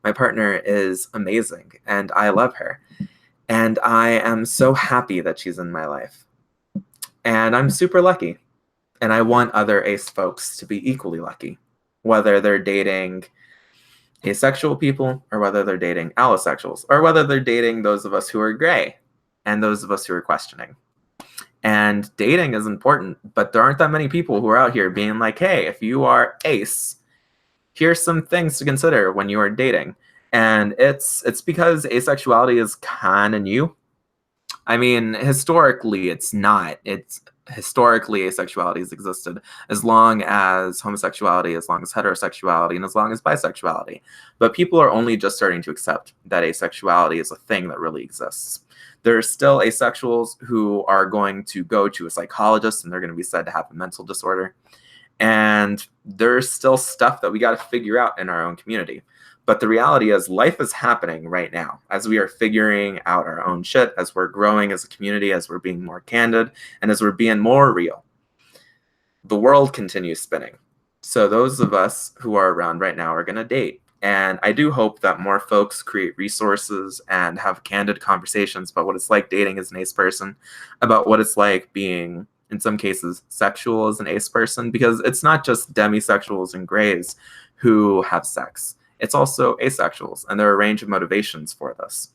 A: My partner is amazing, and I love her. And I am so happy that she's in my life. And I'm super lucky. And I want other ace folks to be equally lucky, whether they're dating asexual people, or whether they're dating allosexuals, or whether they're dating those of us who are gray. and those of us who are questioning. And dating is important, but there aren't that many people who are out here being like, hey, if you are ace, here's some things to consider when you are dating. And it's because asexuality is kind of new. I mean, historically, it's not. It's historically asexuality has existed as long as homosexuality, as long as heterosexuality, and as long as bisexuality. But people are only just starting to accept that asexuality is a thing that really exists. There are still asexuals who are going to go to a psychologist and they're going to be said to have a mental disorder. And there's still stuff that we got to figure out in our own community. But the reality is life is happening right now as we are figuring out our own shit, as we're growing as a community, as we're being more candid, and as we're being more real. The world continues spinning. So those of us who are around right now are going to date. And I do hope that more folks create resources and have candid conversations about what it's like dating as an ace person, about what it's like being, in some cases, sexual as an ace person, because it's not just demisexuals and grays who have sex. It's also asexuals, and there are a range of motivations for this.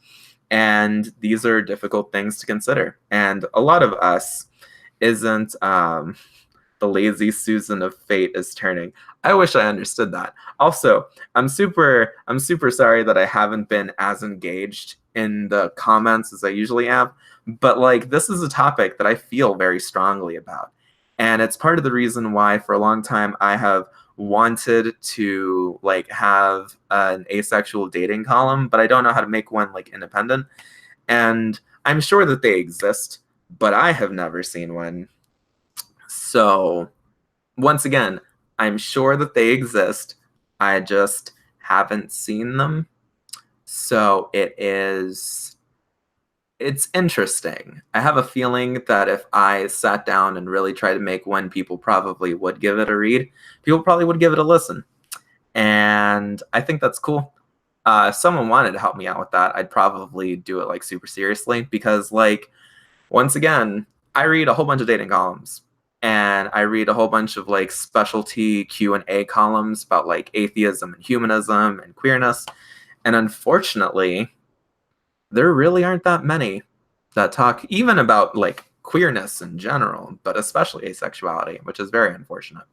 A: And these are difficult things to consider. And a lot of us isn't the lazy Susan of fate is turning. I wish I understood that. Also, I'm super sorry that I haven't been as engaged in the comments as I usually am. But like, this is a topic that I feel very strongly about. And it's part of the reason why for a long time I have wanted to like have an asexual dating column, but I don't know how to make one like independent. And I'm sure that they exist, but I have never seen one. So once again, I'm sure that they exist. I just haven't seen them. So it's interesting. I have a feeling that if I sat down and really tried to make one, people probably would give it a read. People probably would give it a listen. And I think that's cool. If someone wanted to help me out with that, I'd probably do it like super seriously because like, once again, I read a whole bunch of dating columns and I read a whole bunch of like specialty Q&A columns about like atheism and humanism and queerness. And unfortunately, there really aren't that many that talk even about like queerness in general, but especially asexuality, which is very unfortunate.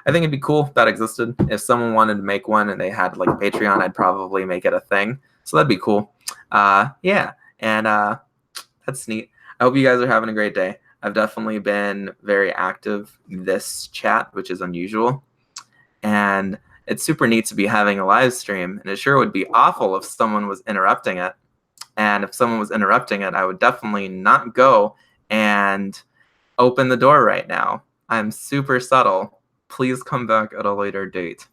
A: I think it'd be cool if that existed. If someone wanted to make one and they had like a Patreon, I'd probably make it a thing. So that'd be cool. Yeah, and that's neat. I hope you guys are having a great day. I've definitely been very active in this chat, which is unusual. And it's super neat to be having a live stream. And it sure would be awful if someone was interrupting it. And if someone was interrupting it, I would definitely not go and open the door right now. I'm super subtle. Please come back at a later date.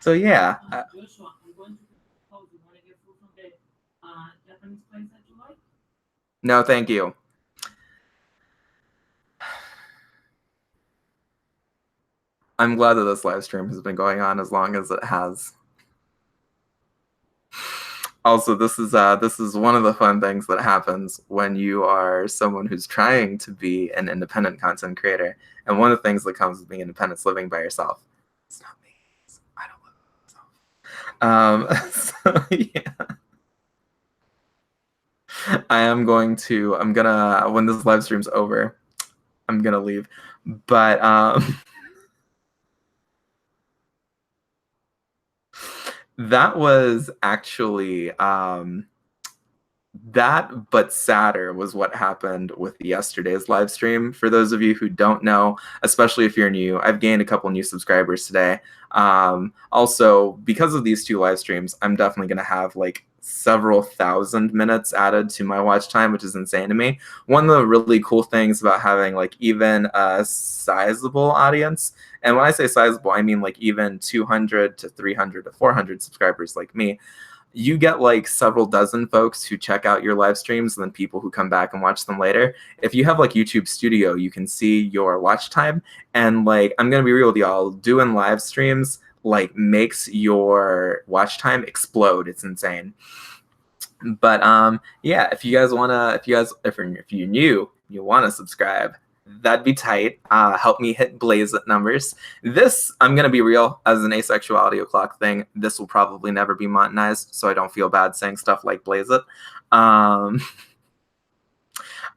A: So yeah.
B: Joshua, I'm going to propose. You want to get food from the Japanese place that you like?
A: No, thank you. I'm glad that this live stream has been going on as long as it has. Also, this is one of the fun things that happens when you are someone who's trying to be an independent content creator. And one of the things that comes with being independent is living by yourself. It's not me. I don't live by myself. So yeah. I'm gonna, when this live stream's over, I'm gonna leave. But that was actually that, but sadder was what happened with yesterday's live stream. For those of you who don't know, especially if you're new, I've gained a couple new subscribers today. Also, because of these two live streams, I'm definitely going to have like several thousand minutes added to my watch time, which is insane to me. One of the really cool things about having like even a sizable audience, and when I say sizable, I mean like even 200 to 300 to 400 subscribers like me, you get like several dozen folks who check out your live streams and then people who come back and watch them later. If you have like YouTube Studio, you can see your watch time. And like, I'm going to be real with y'all, doing live streams like makes your watch time explode. It's insane. But yeah, if you guys want to, if you're new, you want to subscribe, that'd be tight. Help me hit blaze it numbers. This, I'm going to be real, as an asexuality o'clock thing, this will probably never be monetized, so I don't feel bad saying stuff like blaze it.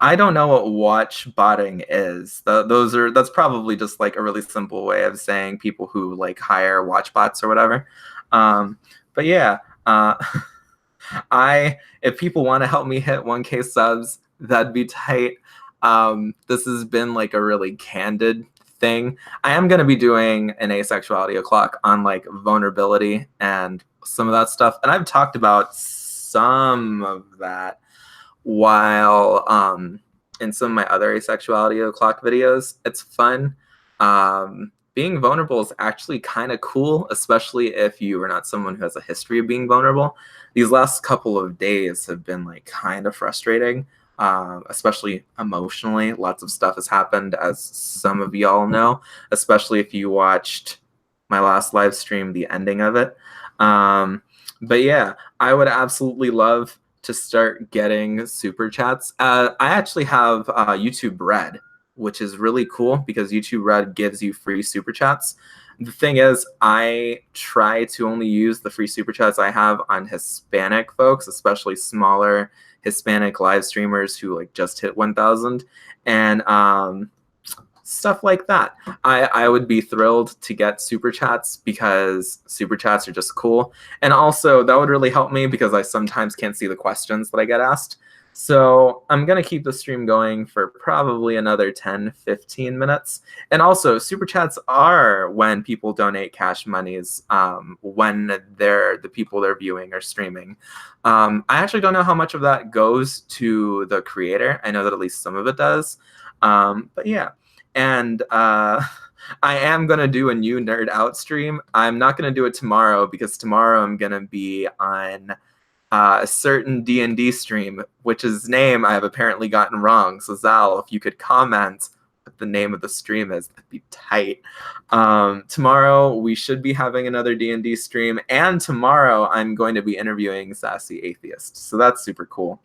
A: I don't know what watch botting is. That's probably just like a really simple way of saying people who like hire watch bots or whatever. But yeah, uh, if people want to help me hit 1K subs, that'd be tight. This has been like a really candid thing. I am going to be doing an asexuality o'clock on like vulnerability and some of that stuff, and I've talked about some of that while in some of my other asexuality o'clock videos. It's fun. Being vulnerable is actually kind of cool, especially if you are not someone who has a history of being vulnerable. These last couple of days have been like kind of frustrating, especially emotionally. Lots of stuff has happened, as some of y'all know, especially if you watched my last live stream, the ending of it. But yeah, I would absolutely love to start getting super chats. I actually have YouTube Red, which is really cool because YouTube Red gives you free super chats. The thing is, I try to only use the free super chats I have on Hispanic folks, especially smaller Hispanic live streamers who like just hit 1,000 and stuff like that. I would be thrilled to get super chats because super chats are just cool. And also that would really help me because I sometimes can't see the questions that I get asked. So I'm going to keep the stream going for probably another 10, 15 minutes. And also super chats are when people donate cash monies when they're the people they're viewing or streaming. I actually don't know how much of that goes to the creator. I know that at least some of it does. But yeah. And I am going to do a new Nerd Out stream. I'm not going to do it tomorrow because tomorrow I'm going to be on a certain D&D stream, which is name I have apparently gotten wrong. So Zal, if you could comment what the name of the stream is, that'd be tight. Tomorrow we should be having another D&D stream. And tomorrow I'm going to be interviewing Sassy Atheist. So that's super cool.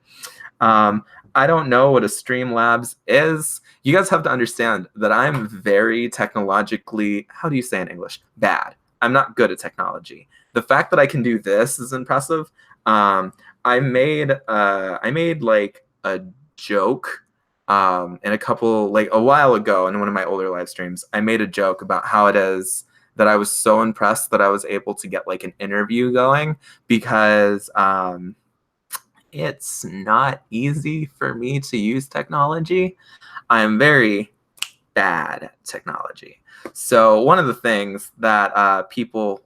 A: I don't know what a Streamlabs is. You guys have to understand that I'm very technologically, how do you say in English? Bad. I'm not good at technology. The fact that I can do this is impressive. I made like a joke in a couple, like a while ago in one of my older live streams. I made a joke about how it is that I was so impressed that I was able to get like an interview going because it's not easy for me to use technology. I'm very bad at technology. So one of the things that people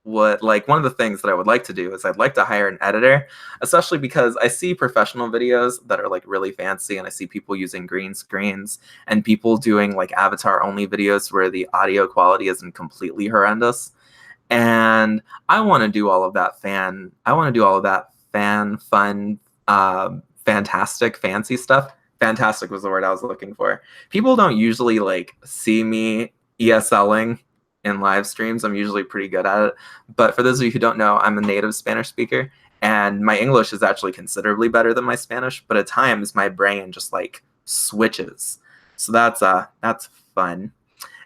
A: would like, one of the things that I would like to do is I'd like to hire an editor, especially because I see professional videos that are like really fancy and I see people using green screens and people doing like avatar only videos where the audio quality isn't completely horrendous. And I want to do all of that fun, fantastic, fancy stuff. Fantastic was the word I was looking for. People don't usually like see me ESLing in live streams. I'm usually pretty good at it. But for those of you who don't know, I'm a native Spanish speaker, and my English is actually considerably better than my Spanish. But at times, my brain just like switches. So that's fun.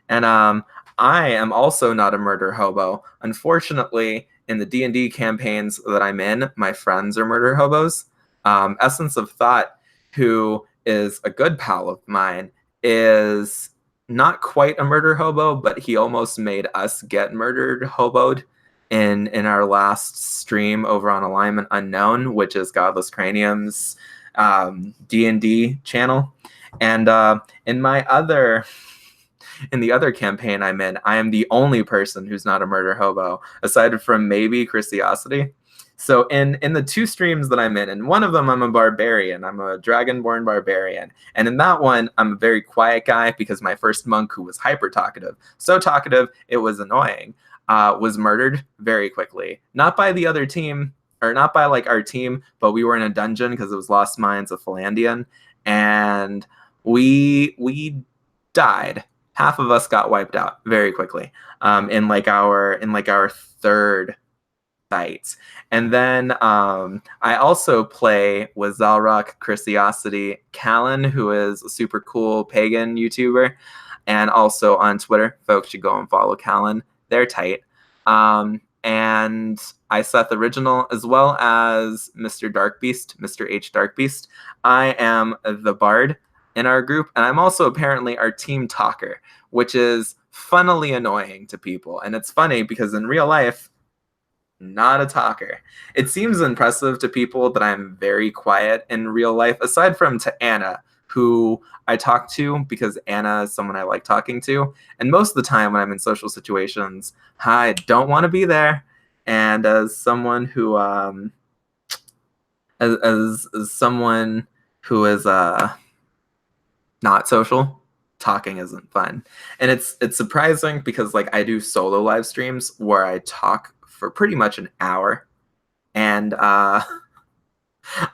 A: And I am also not a murder hobo. Unfortunately, in the D&D campaigns that I'm in, my friends are murder hobos. Essence of Thought, who is a good pal of mine, is not quite a murder hobo, but he almost made us get murdered hoboed in our last stream over on Alignment Unknown, which is Godless Cranium's D&D channel. And in the other campaign I'm in, I am the only person who's not a murder hobo, aside from maybe Christiosity. So in the two streams that I'm in one of them I'm a barbarian. I'm a dragonborn barbarian. And in that one, I'm a very quiet guy because my first monk, who was hyper talkative, so talkative it was annoying, was murdered very quickly. Not by the other team, or not by like our team, but we were in a dungeon because it was Lost Mines of Philandian, and we died. Half of us got wiped out very quickly in like our third fight. And then I also play with Zalrock, Christiosity, Callan, who is a super cool pagan YouTuber, and also on Twitter. Folks should go and follow Callan. They're tight. and I Seth Original, as well as Mr. Darkbeast, Mr. H Darkbeast. I am the bard in our group, and I'm also apparently our team talker, which is funnily annoying to people. And it's funny because in real life, not a talker. It seems impressive to people that I'm very quiet in real life, aside from to Anna, who I talk to because Anna is someone I like talking to. And most of the time when I'm in social situations, I don't want to be there. And as someone who, as someone who is not social, talking isn't fun. And it's surprising because like I do solo live streams where I talk for pretty much an hour, and I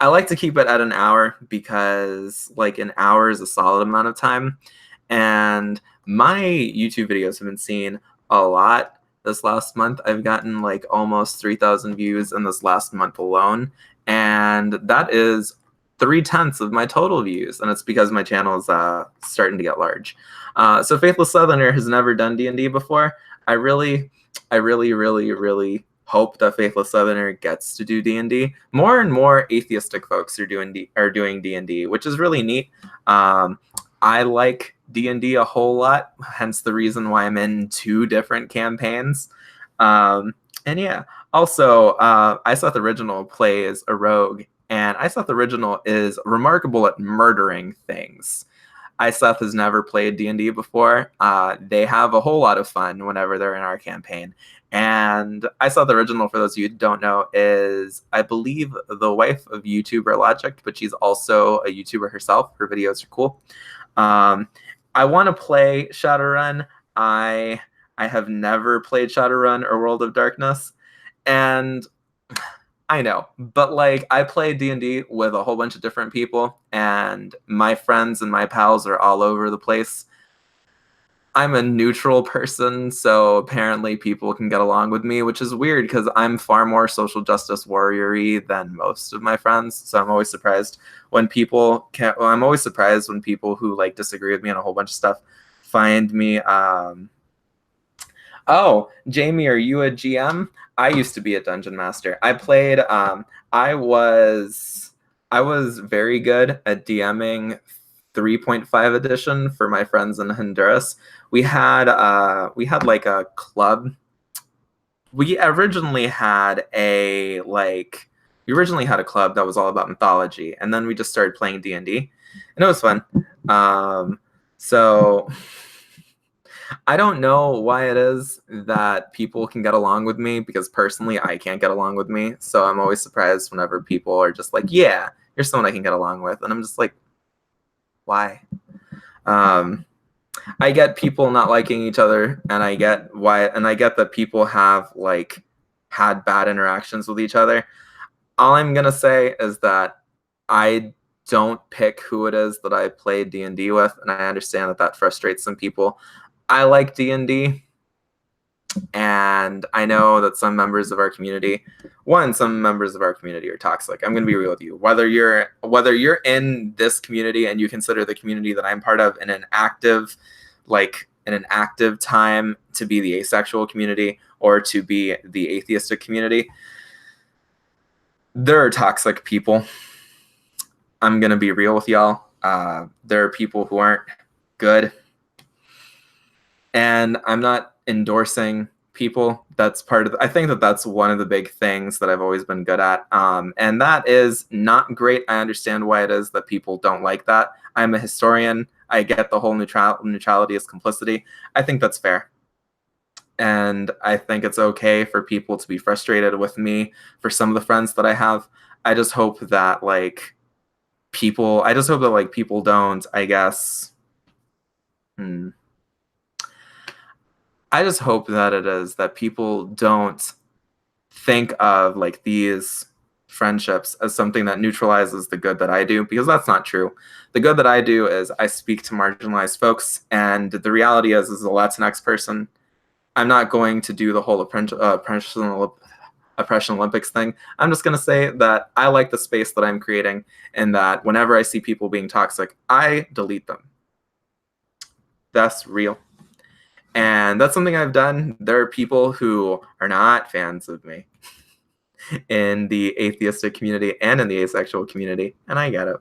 A: like to keep it at an hour because like an hour is a solid amount of time, and my YouTube videos have been seen a lot this last month. I've gotten like almost 3,000 views in this last month alone, and that is 3/10 of my total views, and it's because my channel is starting to get large. So Faithless Southerner has never done D&D before. I really hope that Faithless Southerner gets to do D&D. More and more atheistic folks are doing D&D, which is really neat. I like D&D a whole lot, hence the reason why I'm in 2 different campaigns. And yeah, also, Iseth Original plays a rogue, and Iseth Original is remarkable at murdering things. Iseth has never played D&D before. They have a whole lot of fun whenever they're in our campaign. And Iseth Original, for those of you who don't know, is, I believe, the wife of YouTuber Logic, but she's also a YouTuber herself. Her videos are cool. I want to play Shadowrun. I have never played Shadowrun or World of Darkness, and I know, but like I play D&D with a whole bunch of different people, and my friends and my pals are all over the place. I'm a neutral person, so apparently people can get along with me, which is weird because I'm far more social justice warrior-y than most of my friends. So I'm always surprised when people can't. Well, I'm always surprised when people who like disagree with me on a whole bunch of stuff find me. Oh, Jamie, are you a GM? I used to be a dungeon master. I played. I was very good at DMing 3.5 edition for my friends in Honduras. We had like a club. We originally had a club that was all about mythology, and then we just started playing D&D, and it was fun. So I don't know why it is that people can get along with me, because personally I can't get along with me. So I'm always surprised whenever people are just like, yeah, you're someone I can get along with, and I'm just like, why? I get people not liking each other, and I get why, and I get that people have like had bad interactions with each other. All I'm gonna say is that I don't pick who it is that I play D&D with, and I understand that that frustrates some people. I like D&D, and I know that some members of our community are toxic. I'm going to be real with you. Whether you're in this community and you consider the community that I'm part of in an active time to be the asexual community or to be the atheistic community, there are toxic people. I'm going to be real with y'all. There are people who aren't good. And I'm not endorsing people. That's part of I think that that's one of the big things that I've always been good at. And that is not great. I understand why it is that people don't like that. I'm a historian. I get the whole neutrality is complicity. I think that's fair. And I think it's okay for people to be frustrated with me for some of the friends that I have. I just hope that people don't, I guess. I just hope that it is that people don't think of like these friendships as something that neutralizes the good that I do, because that's not true. The good that I do is I speak to marginalized folks, and the reality is as a Latinx person, I'm not going to do the whole oppression Olympics thing. I'm just going to say that I like the space that I'm creating, and that whenever I see people being toxic, I delete them. That's real. And that's something I've done. There are people who are not fans of me in the atheistic community and in the asexual community, and I get it.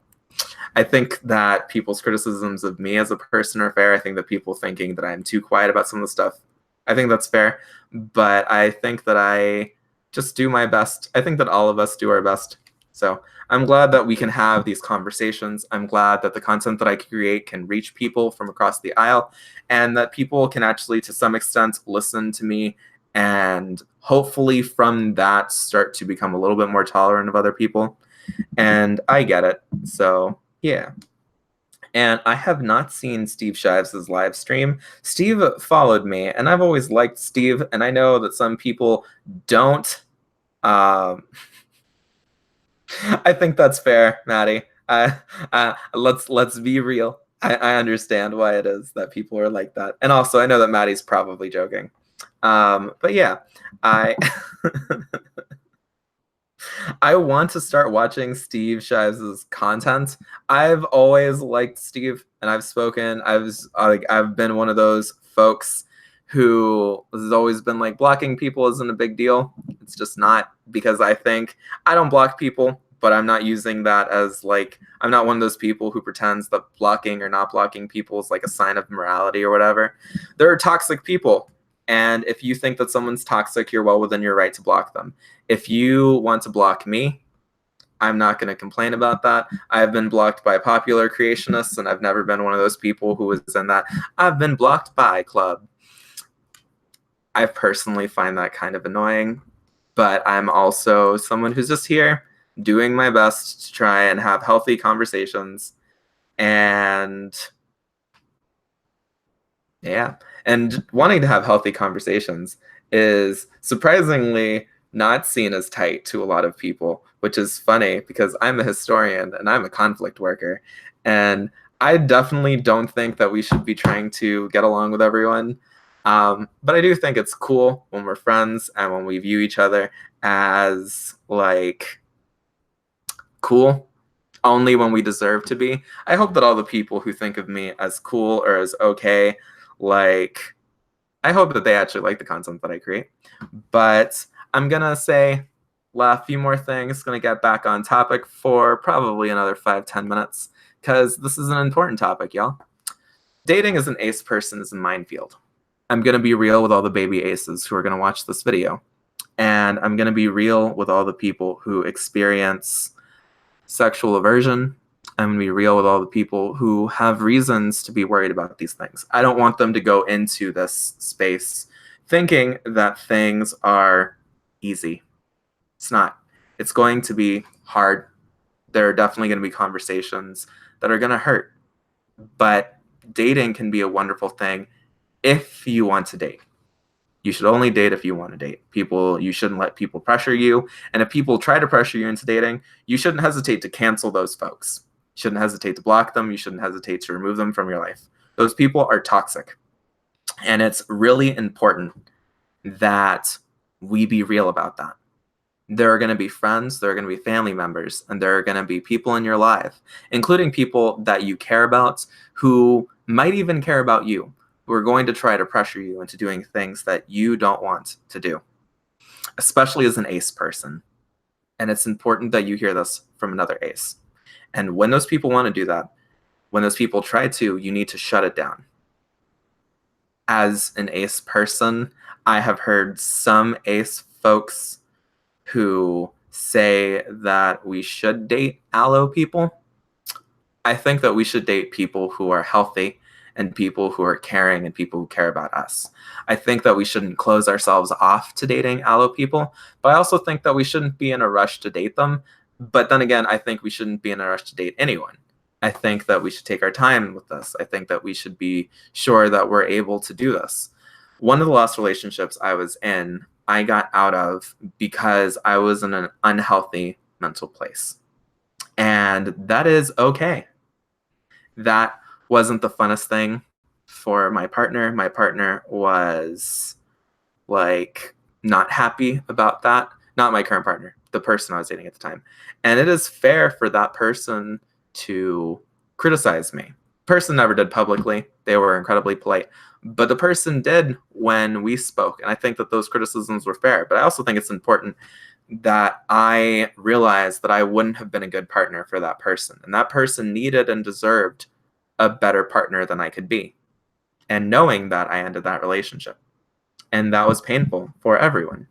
A: I think that people's criticisms of me as a person are fair. I think that people thinking that I'm too quiet about some of the stuff, I think that's fair. But I think that I just do my best. I think that all of us do our best. So I'm glad that we can have these conversations. I'm glad that the content that I create can reach people from across the aisle, and that people can actually, to some extent, listen to me and hopefully from that start to become a little bit more tolerant of other people. And I get it. So yeah. And I have not seen Steve Shives' live stream. Steve followed me, and I've always liked Steve, and I know that some people don't. I think that's fair, Maddie. Let's be real. I understand why it is that people are like that, and also I know that Maddie's probably joking. But yeah, I I want to start watching Steve Shives' content. I've always liked Steve, and I've been one of those folks who has always been like, blocking people isn't a big deal. It's just not, because I think I don't block people, but I'm not using that as like, I'm not one of those people who pretends that blocking or not blocking people is like a sign of morality or whatever. There are toxic people, and if you think that someone's toxic, you're well within your right to block them. If you want to block me, I'm not going to complain about that. I've been blocked by popular creationists, and I've never been one of those people who was in that I've been blocked by club. I personally find that kind of annoying, but I'm also someone who's just here doing my best to try and have healthy conversations. And yeah, and wanting to have healthy conversations is surprisingly not seen as tight to a lot of people, which is funny because I'm a historian and I'm a conflict worker. And I definitely don't think that we should be trying to get along with everyone. But I do think it's cool when we're friends and when we view each other as like cool only when we deserve to be. I hope that all the people who think of me as cool or as okay, like, I hope that they actually like the content that I create. But I'm gonna say a few more things, gonna get back on topic for probably another 5-10 minutes, because this is an important topic, y'all. Dating as an ace person is a minefield. I'm gonna be real with all the baby aces who are gonna watch this video. And I'm gonna be real with all the people who experience sexual aversion. I'm going to be real with all the people who have reasons to be worried about these things. I don't want them to go into this space thinking that things are easy. It's not. It's going to be hard. There are definitely going to be conversations that are going to hurt. But dating can be a wonderful thing if you want to date. You should only date if you want to date. You shouldn't let people pressure you. And if people try to pressure you into dating, you shouldn't hesitate to cancel those folks. You shouldn't hesitate to block them. You shouldn't hesitate to remove them from your life. Those people are toxic. And it's really important that we be real about that. There are going to be friends, there are going to be family members, and there are going to be people in your life, including people that you care about, who might even care about you, who are going to try to pressure you into doing things that you don't want to do, especially as an ace person. And it's important that you hear this from another ace. And when those people want to do that, when those people try to, you need to shut it down. As an ace person, I have heard some ace folks who say that we should date allo people. I think that we should date people who are healthy and people who are caring and people who care about us. I think that we shouldn't close ourselves off to dating allo people, but I also think that we shouldn't be in a rush to date them. But then again, I think we shouldn't be in a rush to date anyone. I think that we should take our time with this. I think that we should be sure that we're able to do this. One of the last relationships I was in, I got out of because I was in an unhealthy mental place. And that is okay. That wasn't the funnest thing for my partner. My partner was like not happy about that. Not my current partner, the person I was dating at the time. And it is fair for that person to criticize me. person never did publicly. They were incredibly polite. But the person did when we spoke. And I think that those criticisms were fair. But I also think it's important that I realized that I wouldn't have been a good partner for that person. And that person needed and deserved a better partner than I could be. And knowing that, I ended that relationship. And that was painful for everyone.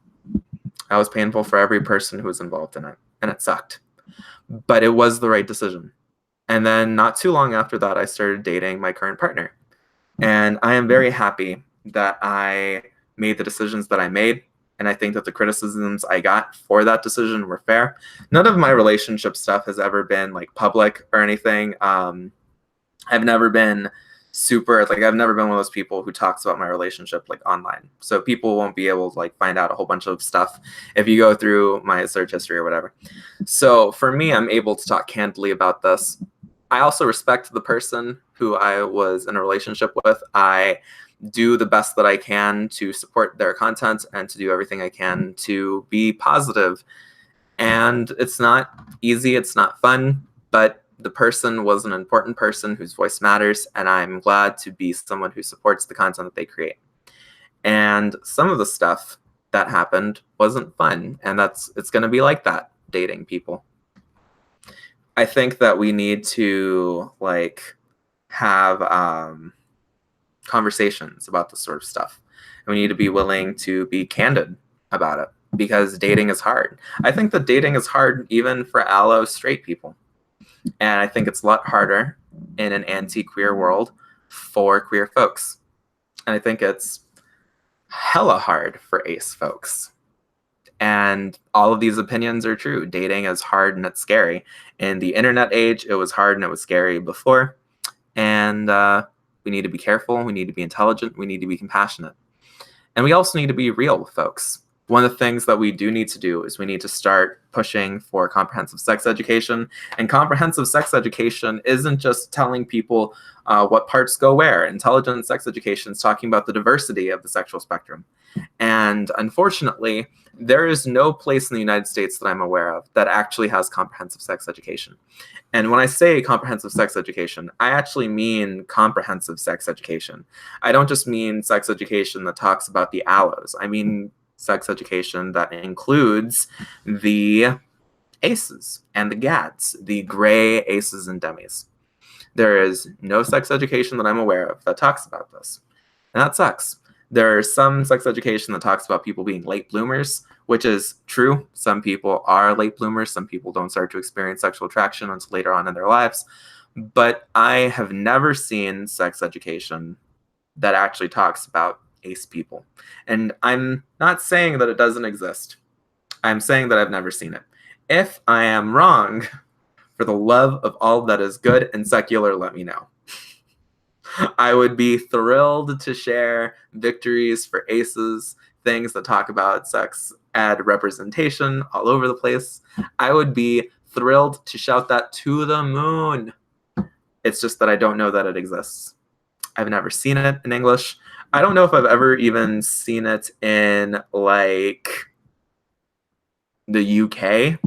A: That was painful for every person who was involved in it. And it sucked. But it was the right decision. And then not too long after that, I started dating my current partner. And I am very happy that I made the decisions that I made. And I think that the criticisms I got for that decision were fair. None of my relationship stuff has ever been like public or anything. I've never been I've never been one of those people who talks about my relationship like online. So people won't be able to like find out a whole bunch of stuff if you go through my search history or whatever. So for me, I'm able to talk candidly about this. I also respect the person who I was in a relationship with. I do the best that I can to support their content and to do everything I can to be positive. And it's not easy, it's not fun, but the person was an important person whose voice matters, and I'm glad to be someone who supports the content that they create. And some of the stuff that happened wasn't fun, and it's going to be like that, dating people. I think that we need to like have conversations about this sort of stuff. And we need to be willing to be candid about it, because dating is hard. I think that dating is hard even for allo straight people. And I think it's a lot harder in an anti-queer world for queer folks. And I think it's hella hard for ace folks. And all of these opinions are true. Dating is hard and it's scary. In the internet age, it was hard and it was scary before. And we need to be careful. We need to be intelligent. We need to be compassionate. And we also need to be real with folks. One of the things that we do need to do is we need to start pushing for comprehensive sex education. And comprehensive sex education isn't just telling people what parts go where. Intelligent sex education is talking about the diversity of the sexual spectrum. And unfortunately, there is no place in the United States that I'm aware of that actually has comprehensive sex education. And when I say comprehensive sex education, I actually mean comprehensive sex education. I don't just mean sex education that talks about the allos. I mean sex education that includes the aces and the gads, the gray aces and demis. There is no sex education that I'm aware of that talks about this. And that sucks. There's some sex education that talks about people being late bloomers, which is true. Some people are late bloomers. Some people don't start to experience sexual attraction until later on in their lives. But I have never seen sex education that actually talks about ace people. And I'm not saying that it doesn't exist. I'm saying that I've never seen it. If I am wrong, for the love of all that is good and secular, let me know. I would be thrilled to share victories for aces, things that talk about sex ed representation all over the place. I would be thrilled to shout that to the moon. It's just that I don't know that it exists. I've never seen it in English. I don't know if I've ever even seen it in like the UK.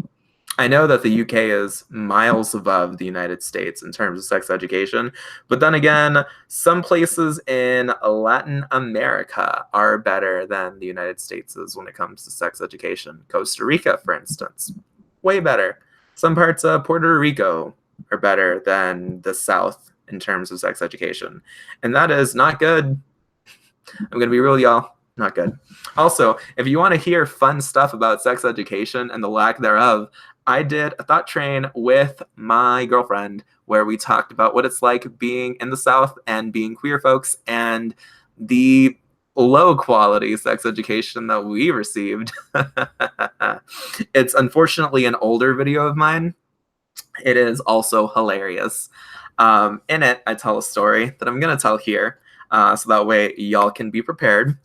A: I know that the UK is miles above the United States in terms of sex education, but then again, some places in Latin America are better than the United States is when it comes to sex education. Costa Rica, for instance, way better. Some parts of Puerto Rico are better than the South in terms of sex education, and that is not good. I'm going to be real, y'all. Not good. Also, if you want to hear fun stuff about sex education and the lack thereof, I did a thought train with my girlfriend where we talked about what it's like being in the South and being queer folks and the low quality sex education that we received. It's unfortunately an older video of mine. It is also hilarious. In it, I tell a story that I'm going to tell here, so that way y'all can be prepared.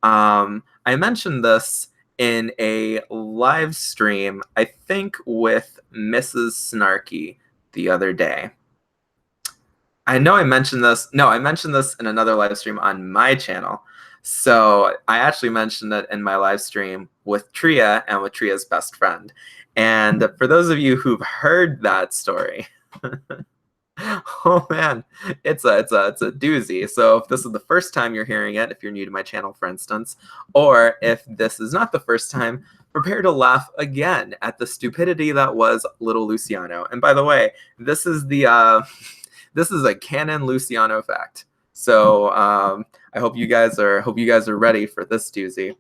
A: I mentioned this in a live stream, I think with Mrs. Snarky the other day. I know I mentioned this. No, I mentioned this in another live stream on my channel. So I actually mentioned it in my live stream with Tria and with Tria's best friend. And for those of you who've heard that story, Oh man, it's a doozy. So if this is the first time you're hearing it, if you're new to my channel, for instance, or if this is not the first time, prepare to laugh again at the stupidity that was little Luciano. And by the way, this is this is a canon Luciano fact. So I hope you guys are ready for this doozy.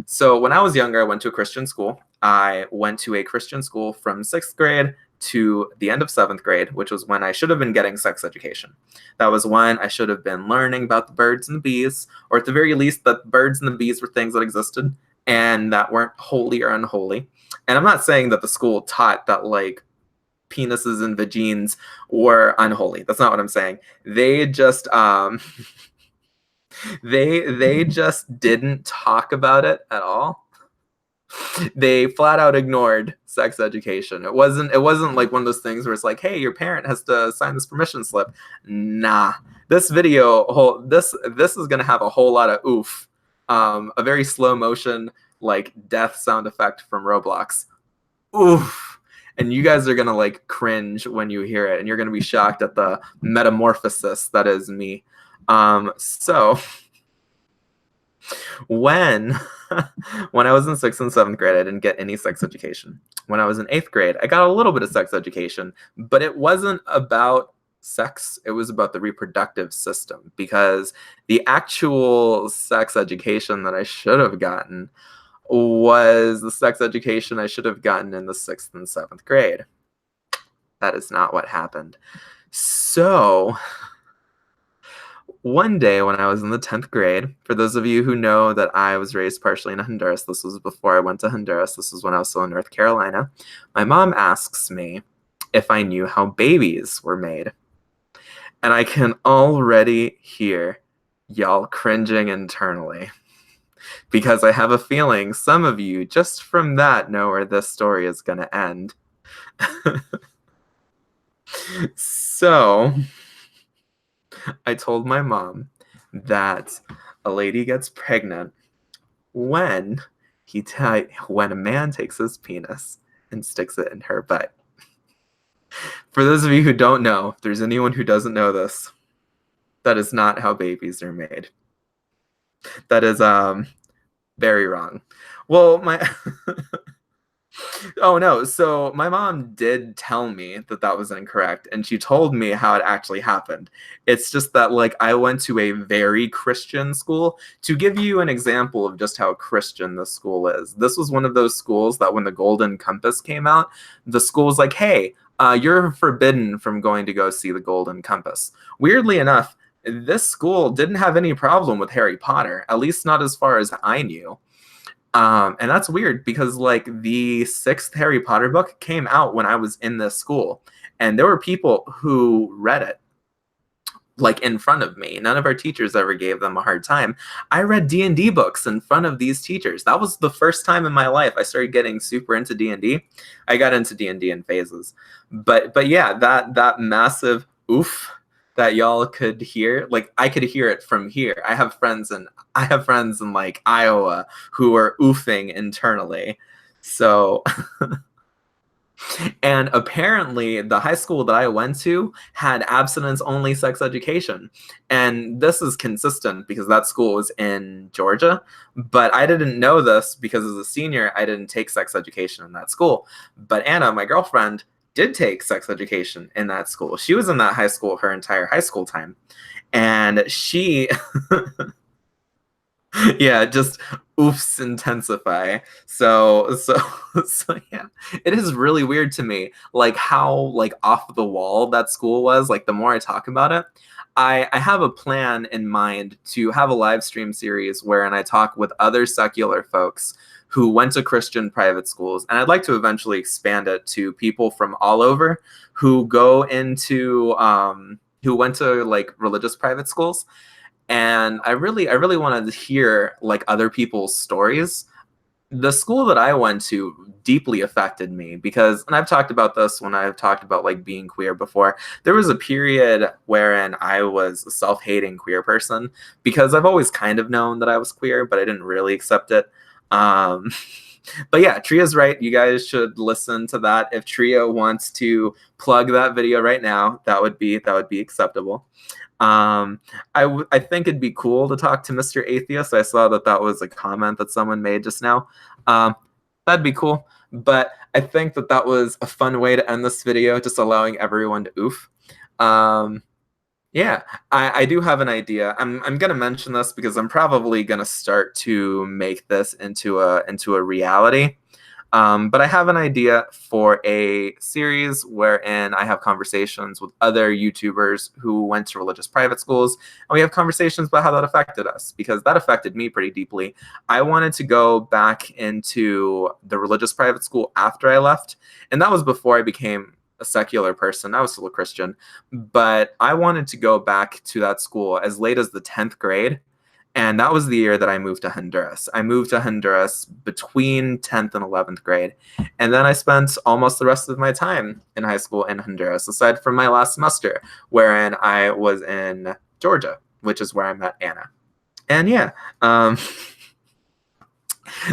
A: So when I was younger, I went to a Christian school. I went to a Christian school from 6th grade to the end of 7th grade, which was when I should have been getting sex education. That was when I should have been learning about the birds and the bees, or at the very least, that birds and the bees were things that existed and that weren't holy or unholy. And I'm not saying that the school taught that, like, penises and vagines were unholy. That's not what I'm saying. They just they just didn't talk about it at all. They flat out ignored sex education. It wasn't like one of those things where it's like, hey, your parent has to sign this permission slip. Nah. This video, this is gonna have a whole lot of oof. A very slow motion, like, death sound effect from Roblox. Oof. And you guys are gonna, like, cringe when you hear it, and you're gonna be shocked at the metamorphosis that is me. So when I was in 6th and 7th grade, I didn't get any sex education. When I was in 8th grade, I got a little bit of sex education, but it wasn't about sex. It was about the reproductive system, because the actual sex education that I should have gotten was the sex education I should have gotten in the 6th and 7th grade. That is not what happened. So one day when I was in the 10th grade, for those of you who know that I was raised partially in Honduras, this was before I went to Honduras, this was when I was still in North Carolina, my mom asks me if I knew how babies were made. And I can already hear y'all cringing internally, because I have a feeling some of you, just from that, know where this story is going to end. So I told my mom that a lady gets pregnant when when a man takes his penis and sticks it in her butt. For those of you who don't know, if there's anyone who doesn't know this, that is not how babies are made. That is very wrong. Well, my oh no, so my mom did tell me that that was incorrect, and she told me how it actually happened. It's just that, like, I went to a very Christian school. To give you an example of just how Christian this school is, this was one of those schools that when the Golden Compass came out, the school was like, hey, you're forbidden from going to go see the Golden Compass. Weirdly enough, this school didn't have any problem with Harry Potter, at least not as far as I knew. And that's weird, because, like, the 6th Harry Potter book came out when I was in this school, and there were people who read it, like, in front of me. None of our teachers ever gave them a hard time. I read D&D books in front of these teachers. That was the first time in my life I started getting super into D&D. I got into D&D in phases. But yeah, that massive oof that y'all could hear, like, I could hear it from here. I have friends in like Iowa who are oofing internally. So and apparently the high school that I went to had abstinence-only sex education. And this is consistent because that school was in Georgia. But I didn't know this because as a senior, I didn't take sex education in that school. But Anna, my girlfriend, did take sex education in that school. She was in that high school her entire high school time. And she... yeah, just oofs intensify. So yeah, it is really weird to me, like, how, like, off the wall that school was. Like, the more I talk about it, I have a plan in mind to have a live stream series wherein I talk with other secular folks who went to Christian private schools, and I'd like to eventually expand it to people from all over who go into who went to, like, religious private schools. And I really wanted to hear, like, other people's stories. The school that I went to deeply affected me because, and I've talked about this when I've talked about, like, being queer before, there was a period wherein I was a self-hating queer person because I've always kind of known that I was queer, but I didn't really accept it. But yeah, Tria's right. You guys should listen to that. If Tria wants to plug that video right now, that would be acceptable. I think it'd be cool to talk to Mr. Atheist. I saw that was a comment that someone made just now. That'd be cool. But I think that was a fun way to end this video, just allowing everyone to oof. Yeah, I do have an idea. I'm gonna mention this because I'm probably gonna start to make this into a reality. But I have an idea for a series wherein I have conversations with other YouTubers who went to religious private schools, and we have conversations about how that affected us, because that affected me pretty deeply. I wanted to go back into the religious private school after I left, and that was before I became a secular person. I was still a Christian, but I wanted to go back to that school as late as the 10th grade. And that was the year that I moved to Honduras. I moved to Honduras between 10th and 11th grade. And then I spent almost the rest of my time in high school in Honduras, aside from my last semester, wherein I was in Georgia, which is where I met Anna. And yeah,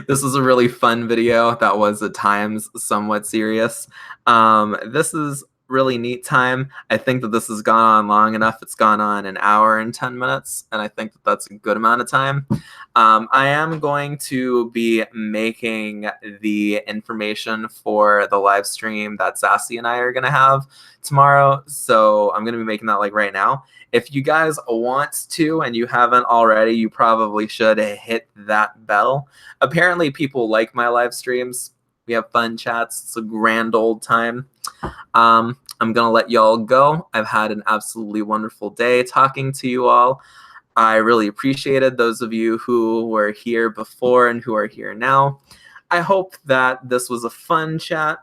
A: this was a really fun video that was at times somewhat serious. This is really neat time. I think that this has gone on long enough. It's gone on an hour and 10 minutes, and I think that that's a good amount of time. I am going to be making the information for the live stream that Sassy and I are going to have tomorrow, so I'm going to be making that like right now. If you guys want to, and you haven't already, you probably should hit that bell. Apparently people like my live streams. We have fun chats. It's a grand old time. I'm going to let y'all go. I've had an absolutely wonderful day talking to you all. I really appreciated those of you who were here before and who are here now. I hope that this was a fun chat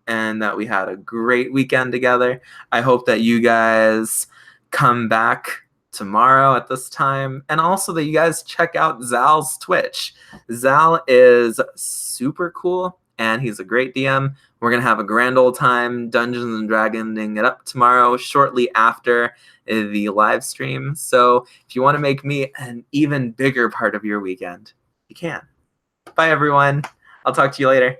A: and that we had a great weekend together. I hope that you guys come back tomorrow at this time, and also that you guys check out Zal's Twitch. Zal is super cool, and he's a great DM. We're going to have a grand old time Dungeons and Dragoning it up tomorrow, shortly after the live stream. So if you want to make me an even bigger part of your weekend, you can. Bye, everyone. I'll talk to you later.